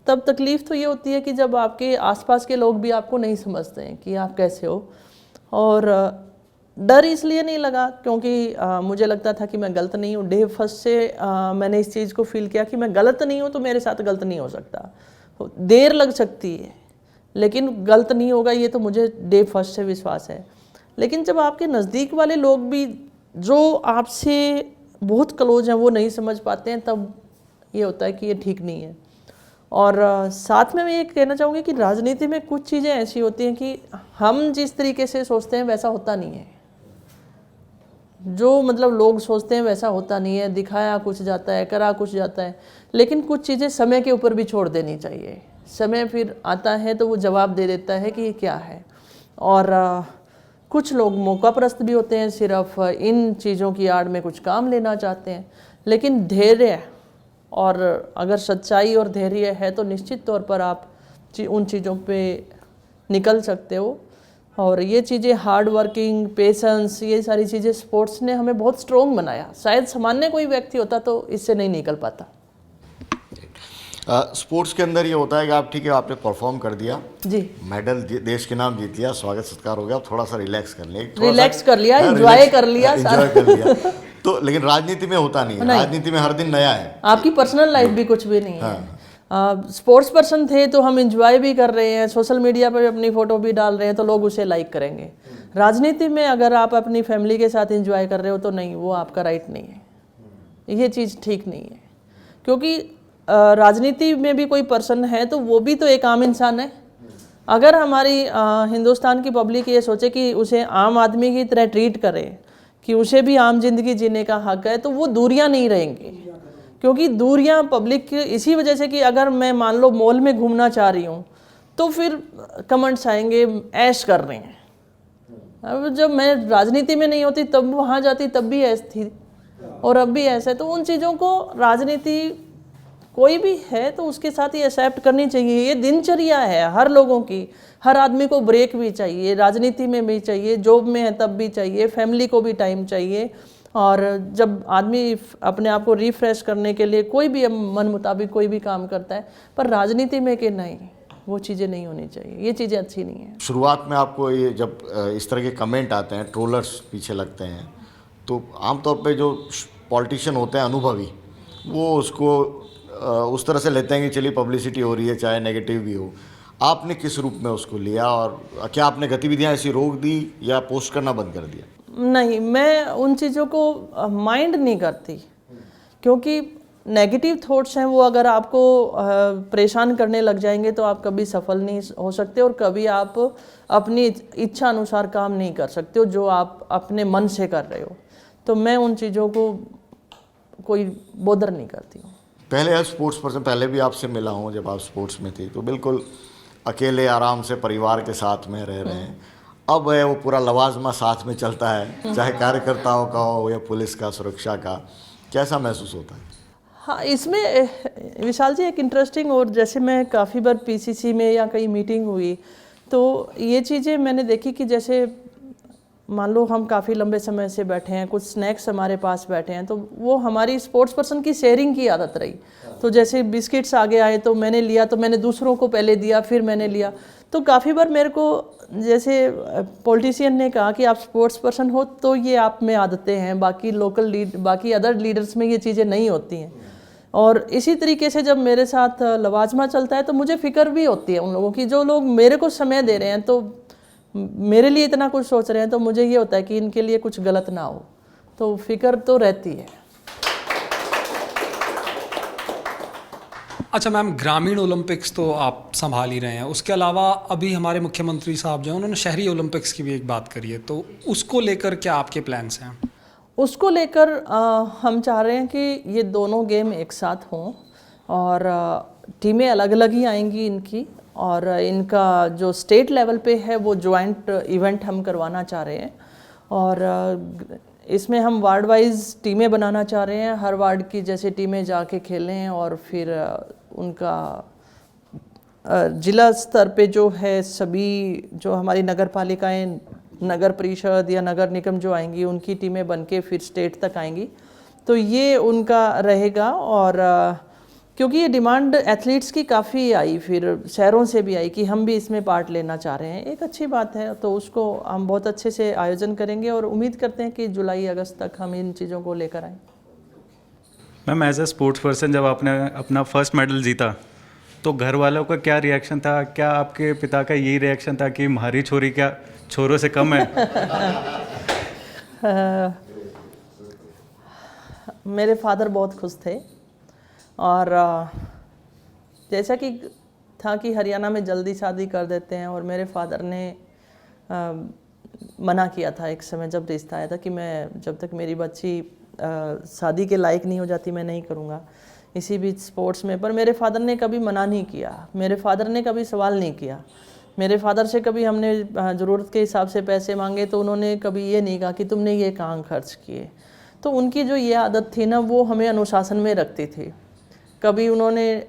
तब तकलीफ़ तो ये होती है कि जब आपके आसपास के लोग भी आपको नहीं समझते हैं कि आप कैसे हो। और डर इसलिए नहीं लगा क्योंकि मुझे लगता था कि मैं गलत नहीं हूँ। डे फर्स्ट से मैंने इस चीज़ को फील किया कि मैं गलत नहीं हूँ तो मेरे साथ गलत नहीं हो सकता। देर लग सकती है लेकिन गलत नहीं होगा, ये तो मुझे डे फर्स्ट से विश्वास है। लेकिन जब आपके नज़दीक वाले लोग भी जो आपसे बहुत क्लोज हैं वो नहीं समझ पाते हैं, तब ये होता है कि ये ठीक नहीं है। और साथ में मैं ये कहना चाहूँगी कि राजनीति में कुछ चीज़ें ऐसी होती हैं कि हम जिस तरीके से सोचते हैं वैसा होता नहीं है। जो मतलब लोग सोचते हैं वैसा होता नहीं है। दिखाया कुछ जाता है, करा कुछ जाता है। लेकिन कुछ चीज़ें समय के ऊपर भी छोड़ देनी चाहिए। समय फिर आता है तो वो जवाब दे देता है कि ये क्या है। और कुछ लोग मौकापरस्त भी होते हैं, सिर्फ इन चीज़ों की आड़ में कुछ काम लेना चाहते हैं। लेकिन धैर्य और अगर सच्चाई और धैर्य है तो निश्चित तौर पर आप उन चीज़ों पे निकल सकते हो। और ये चीज़ें हार्ड वर्किंग, पेशेंस, ये सारी चीज़ें स्पोर्ट्स ने हमें बहुत स्ट्रॉन्ग बनाया। शायद सामान्य कोई व्यक्ति होता तो इससे नहीं निकल पाता। स्पोर्ट्स के अंदर ये होता है कि आप ठीक है आपने परफॉर्म कर दिया, जी मेडल देश के नाम जीत लिया, स्वागत सत्कार हो गया, अब थोड़ा सा रिलैक्स कर लें, रिलैक्स कर लिया, एंजॉय कर लिया, एंजॉय कर लिया। तो लेकिन राजनीति में होता नहीं है, राजनीति में हर दिन नया है, आपकी पर्सनल लाइफ भी कुछ भी नहीं है। स्पोर्ट्स पर्सन थे तो हम एंजॉय भी कर रहे हैं, सोशल मीडिया पर अपनी फ़ोटो भी डाल रहे हैं तो लोग उसे लाइक करेंगे। राजनीति में अगर आप अपनी फैमिली के साथ एंजॉय कर रहे हो तो नहीं, वो आपका राइट नहीं है, ये चीज़ ठीक नहीं है। क्योंकि राजनीति में भी कोई पर्सन है तो वो भी तो एक आम इंसान है। अगर हमारी हिंदुस्तान की पब्लिक ये सोचे कि उसे आम आदमी की तरह ट्रीट करे, कि उसे भी आम जिंदगी जीने का हक है, तो वो दूरियां नहीं रहेंगी। क्योंकि दूरियां पब्लिक इसी वजह से कि अगर मैं मान लो मॉल में घूमना चाह रही हूँ तो फिर कमेंट्स आएंगे ऐश कर रहे हैं। अब जब मैं राजनीति में नहीं होती तब वहाँ जाती तब भी ऐश थी और अब भी ऐसा है। तो उन चीज़ों को राजनीति कोई भी है तो उसके साथ ही एक्सेप्ट करनी चाहिए। ये दिनचर्या है हर लोगों की, हर आदमी को ब्रेक भी चाहिए, राजनीति में भी चाहिए, जॉब में है तब भी चाहिए, फैमिली को भी टाइम चाहिए। और जब आदमी अपने आप को रिफ्रेश करने के लिए कोई भी मन मुताबिक कोई भी काम करता है, पर राजनीति में कि नहीं, वो चीज़ें नहीं होनी चाहिए, ये चीज़ें अच्छी नहीं है। शुरुआत में आपको ये जब इस तरह के कमेंट आते हैं, ट्रोलर्स पीछे लगते हैं, तो आमतौर पे जो पॉलिटिशियन होते हैं अनुभवी, वो उसको उस तरह से लेते हैं कि चलिए पब्लिसिटी हो रही है, चाहे नेगेटिव भी हो। आपने किस रूप में उसको लिया और क्या आपने गतिविधियां ऐसी रोक दी या पोस्ट करना बंद कर दिया? नहीं, मैं उन चीज़ों को माइंड नहीं करती, क्योंकि नेगेटिव थॉट्स हैं वो अगर आपको परेशान करने लग जाएंगे तो आप कभी सफल नहीं हो सकते और कभी आप अपनी इच्छा अनुसार काम नहीं कर सकते हो जो आप अपने मन से कर रहे हो। तो मैं उन चीज़ों को कोई बोदर नहीं करती हूँ। पहले आप स्पोर्ट्स पर्सन, पहले भी आपसे मिला हूँ जब आप स्पोर्ट्स में थी, तो बिल्कुल अकेले आराम से परिवार के साथ में रह रहे हैं। अब है वो पूरा लवाजमा साथ में चलता है, चाहे कार्यकर्ताओं का हो या पुलिस का, सुरक्षा का, कैसा महसूस होता है? हाँ, इसमें विशाल जी एक इंटरेस्टिंग, और जैसे मैं काफ़ी बार पीसीसी में या कहीं मीटिंग हुई तो ये चीज़ें मैंने देखी कि जैसे मान लो हम काफ़ी लंबे समय से बैठे हैं, कुछ स्नैक्स हमारे पास बैठे हैं, तो वो हमारी स्पोर्ट्स पर्सन की शेयरिंग की आदत रही। तो जैसे बिस्किट्स आगे आए तो मैंने लिया, तो मैंने दूसरों को पहले दिया, फिर मैंने लिया। तो काफ़ी बार मेरे को जैसे पॉलिटिशियन ने कहा कि आप स्पोर्ट्स पर्सन हो तो ये आप में आदतें हैं, बाकी अदर लीडर्स में ये चीज़ें नहीं होती हैं। और इसी तरीके से जब मेरे साथ लवाजमा चलता है तो मुझे फ़िक्र भी होती है उन लोगों की, जो लोग मेरे को समय दे रहे हैं, तो मेरे लिए इतना कुछ सोच रहे हैं, तो मुझे ये होता है कि इनके लिए कुछ गलत ना हो, तो फिक्र तो रहती है। अच्छा मैम, ग्रामीण ओलंपिक्स तो आप संभाल ही रहे हैं, उसके अलावा अभी हमारे मुख्यमंत्री साहब जो हैं उन्होंने शहरी ओलंपिक्स की भी एक बात करी है, तो उसको लेकर क्या आपके प्लान्स हैं? उसको लेकर हम चाह रहे हैं कि ये दोनों गेम एक साथ हों और टीमें अलग अलग ही आएंगी इनकी, और इनका जो स्टेट लेवल पे है वो जॉइंट इवेंट हम करवाना चाह रहे हैं। और इसमें हम वार्ड वाइज टीमें बनाना चाह रहे हैं, हर वार्ड की जैसे टीमें जाके खेलें और फिर उनका जिला स्तर पे जो है सभी जो हमारी नगर पालिकाएँ, नगर परिषद या नगर निगम जो आएंगी उनकी टीमें बनके फिर स्टेट तक आएंगी। तो ये उनका रहेगा। और क्योंकि ये डिमांड एथलीट्स की काफ़ी आई, फिर शहरों से भी आई कि हम भी इसमें पार्ट लेना चाह रहे हैं, एक अच्छी बात है। तो उसको हम बहुत अच्छे से आयोजन करेंगे और उम्मीद करते हैं कि जुलाई अगस्त तक हम इन चीज़ों को लेकर आएँ। Ma'am, as a sports person जब आपने अपना फर्स्ट मेडल जीता तो घर वालों का क्या रिएक्शन था? क्या आपके पिता का यही रिएक्शन था कि हमारी छोरी क्या छोरों से कम है? मेरे फादर बहुत खुश थे, और जैसा कि था कि हरियाणा में जल्दी शादी कर देते हैं, और मेरे फादर ने मना किया था एक समय जब रिश्ता आया था कि मैं जब तक मेरी बच्ची शादी के लायक नहीं हो जाती मैं नहीं करूँगा इसी बीच स्पोर्ट्स में। पर मेरे फादर ने कभी मना नहीं किया, मेरे फादर ने कभी सवाल नहीं किया। मेरे फादर से कभी हमने ज़रूरत के हिसाब से पैसे मांगे तो उन्होंने कभी ये नहीं कहा कि तुमने ये कहाँ खर्च किए। तो उनकी जो ये आदत थी ना, वो हमें अनुशासन में रखती थी। कभी उन्होंने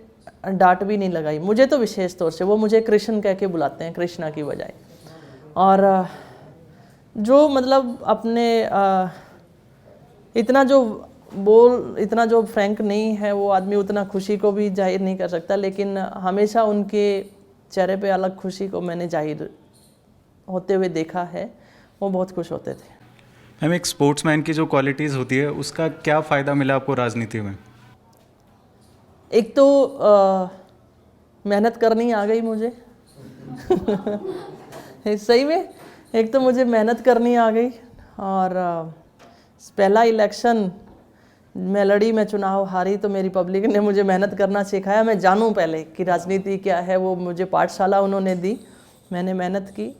डांट भी नहीं लगाई मुझे, तो विशेष तौर से वो मुझे कृष्ण कह के बुलाते हैं, कृष्णा की बजाय। और जो मतलब अपने इतना जो बोल इतना जो फ्रैंक नहीं है वो आदमी उतना खुशी को भी जाहिर नहीं कर सकता, लेकिन हमेशा उनके चेहरे पे अलग खुशी को मैंने जाहिर होते हुए देखा है। वो बहुत खुश होते थे। मैम एक स्पोर्ट्समैन की जो क्वालिटीज़ होती है उसका क्या फ़ायदा मिला आपको राजनीति में? एक तो मेहनत करनी आ गई मुझे सही में, एक तो मुझे मेहनत करनी आ गई, और पहला इलेक्शन मैं लड़ी, मैं चुनाव हारी, तो मेरी पब्लिक ने मुझे मेहनत करना सिखाया। मैं जानूं पहले कि राजनीति क्या है, वो मुझे पाठशाला उन्होंने दी, मैंने मेहनत की।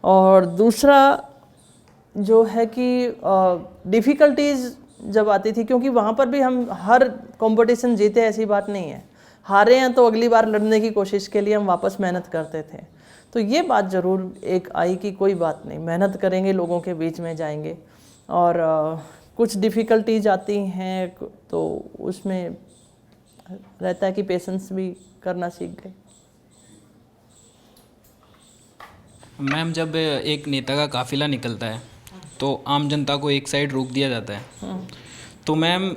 और दूसरा जो है कि डिफ़िकल्टीज़ जब आती थी, क्योंकि वहाँ पर भी हम हर कंपटीशन जीते ऐसी बात नहीं है, हारे हैं तो अगली बार लड़ने की कोशिश के लिए हम वापस मेहनत करते थे। तो ये बात ज़रूर एक आई कि कोई बात नहीं, मेहनत करेंगे, लोगों के बीच में जाएंगे। और कुछ डिफ़िकल्टीज आती हैं तो उसमें रहता है कि पेशेंस भी करना सीख गए। मैम जब एक नेता का काफिला निकलता है तो आम जनता को एक साइड रोक दिया जाता है, तो मैम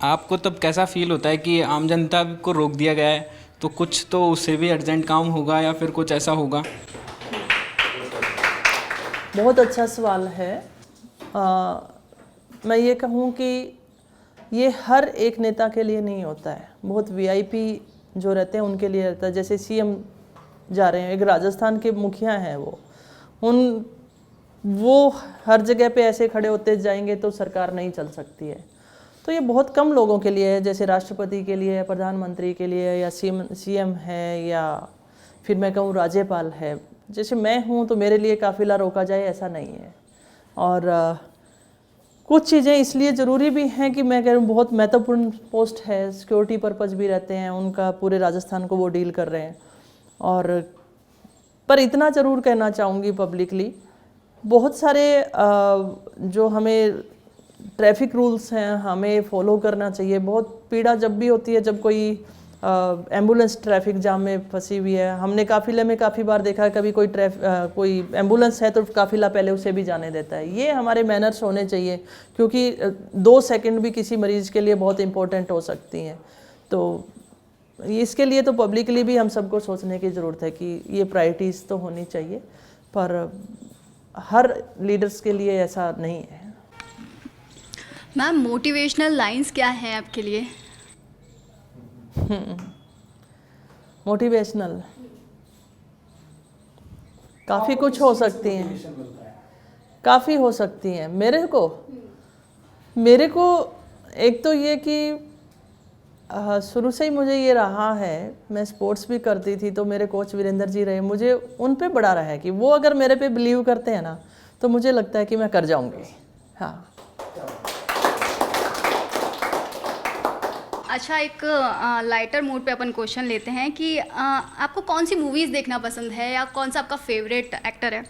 आपको तब कैसा फील होता है कि आम जनता को रोक दिया गया है, तो कुछ तो उससे भी अर्जेंट काम होगा या फिर कुछ ऐसा होगा? बहुत अच्छा सवाल है। मैं ये कहूँ कि ये हर एक नेता के लिए नहीं होता है, बहुत वीआईपी जो रहते हैं उनके लिए रहता है। जैसे सीएम जा रहे हैं, एक राजस्थान के मुखिया हैं, वो हर जगह पे ऐसे खड़े होते जाएंगे तो सरकार नहीं चल सकती है। तो ये बहुत कम लोगों के लिए है, जैसे राष्ट्रपति के लिए, प्रधानमंत्री के लिए, या सीएम है, या फिर मैं कहूँ राज्यपाल है। जैसे मैं हूँ तो मेरे लिए काफिला रोका जाए ऐसा नहीं है। और कुछ चीज़ें इसलिए ज़रूरी भी हैं कि मैं कह रहा हूँ बहुत महत्वपूर्ण पोस्ट है, सिक्योरिटी पर्पज़ भी रहते हैं उनका, पूरे राजस्थान को वो डील कर रहे हैं। और पर इतना ज़रूर कहना चाहूँगी पब्लिकली, बहुत सारे जो हमें ट्रैफिक रूल्स हैं हमें फॉलो करना चाहिए। बहुत पीड़ा जब भी होती है जब कोई एम्बुलेंस ट्रैफिक जाम में फंसी हुई है। हमने काफ़िले में काफ़ी बार देखा है, कभी कोई एम्बुलेंस है तो काफ़िला पहले उसे भी जाने देता है। ये हमारे मैनर्स होने चाहिए, क्योंकि 2 सेकंड भी किसी मरीज़ के लिए बहुत इंपॉर्टेंट हो सकती हैं। तो इसके लिए तो पब्लिकली भी हम सबको सोचने की ज़रूरत है कि ये प्रायोरिटीज़ तो होनी चाहिए, पर हर लीडर्स के लिए ऐसा नहीं है। मैम मोटिवेशनल लाइंस क्या हैं आपके लिए? मोटिवेशनल काफ़ी कुछ हो सकती हैं, काफ़ी हो सकती हैं। मेरे को एक तो ये कि शुरू से ही मुझे ये रहा है, मैं स्पोर्ट्स भी करती थी तो मेरे कोच वीरेंद्र जी रहे, मुझे उन पे बड़ा रहा है कि वो अगर मेरे पे बिलीव करते हैं ना तो मुझे लगता है कि मैं कर जाऊंगी। हाँ। अच्छा, एक लाइटर मूड पे अपन क्वेश्चन लेते हैं कि आपको कौन सी मूवीज़ देखना पसंद है या कौन सा आपका फेवरेट एक्टर है?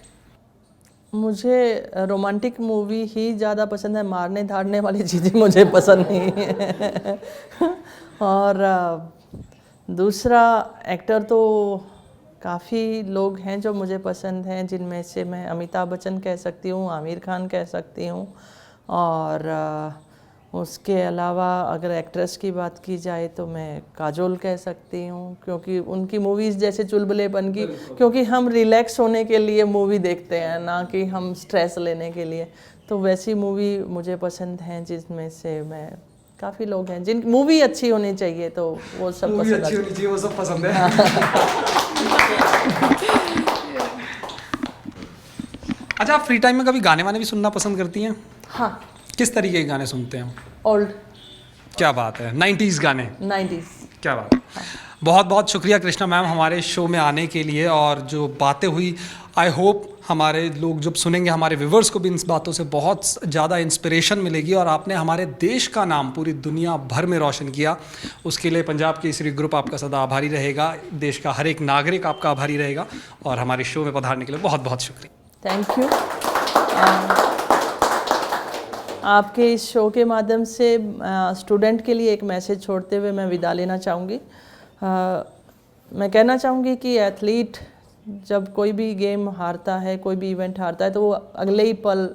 मुझे रोमांटिक मूवी ही ज़्यादा पसंद है, मारने धाड़ने वाली चीज़ें मुझे पसंद नहीं है। और दूसरा एक्टर तो काफ़ी लोग हैं जो मुझे पसंद हैं, जिनमें से मैं अमिताभ बच्चन कह सकती हूँ, आमिर खान कह सकती हूँ, और उसके अलावा अगर एक्ट्रेस की बात की जाए तो मैं काजोल कह सकती हूँ, क्योंकि उनकी मूवीज़ जैसे चुलबुलेपन की, क्योंकि हम रिलैक्स होने के लिए मूवी देखते हैं ना कि हम स्ट्रेस लेने के लिए, तो वैसी मूवी मुझे पसंद हैं। जिसमें से मैं काफ़ी लोग हैं जिन मूवी अच्छी होनी चाहिए तो वो सब मूवी पसंद अच्छी होनी चाहिए, वो सब पसंद है। अच्छा, आप फ्री टाइम में कभी गाने वाने भी सुनना पसंद करती हैं? हाँ। किस तरीके के गाने सुनते हैं? ओल्ड। क्या बात है, 90s गाने। 90s। क्या बात है। बहुत बहुत शुक्रिया कृष्णा मैम हमारे शो में आने के लिए, और जो बातें हुई आई होप हमारे लोग जब सुनेंगे, हमारे व्यूवर्स को भी इन बातों से बहुत ज़्यादा इंस्पिरेशन मिलेगी, और आपने हमारे देश का नाम पूरी दुनिया भर में रोशन किया। उसके लिए पंजाब केसरी ग्रुप आपका सदा आभारी रहेगा, देश का हर एक नागरिक आपका आभारी रहेगा, और हमारे शो में पधारने के लिए बहुत बहुत शुक्रिया। Thank you. आपके इस शो के माध्यम से स्टूडेंट के लिए एक मैसेज छोड़ते हुए मैं विदा लेना चाहूँगी। मैं कहना चाहूँगी कि एथलीट जब कोई भी गेम हारता है, कोई भी इवेंट हारता है, तो वो अगले ही पल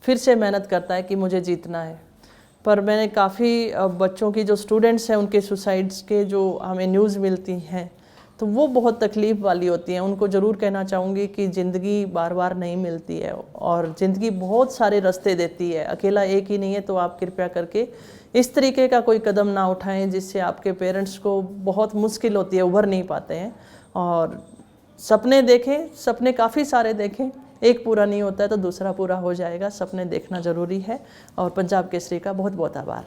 फिर से मेहनत करता है कि मुझे जीतना है। पर मैंने काफ़ी बच्चों की जो स्टूडेंट्स हैं उनके सुसाइड्स के जो हमें न्यूज़ मिलती हैं तो वो बहुत तकलीफ़ वाली होती हैं। उनको ज़रूर कहना चाहूँगी कि ज़िंदगी बार बार नहीं मिलती है और ज़िंदगी बहुत सारे रास्ते देती है, अकेला एक ही नहीं है। तो आप कृपया करके इस तरीके का कोई कदम ना उठाएं जिससे आपके पेरेंट्स को बहुत मुश्किल होती है, उभर नहीं पाते हैं। और सपने देखें, सपने काफ़ी सारे देखें, एक पूरा नहीं होता है तो दूसरा पूरा हो जाएगा। सपने देखना ज़रूरी है। और पंजाब केसरी का बहुत बहुत आभार।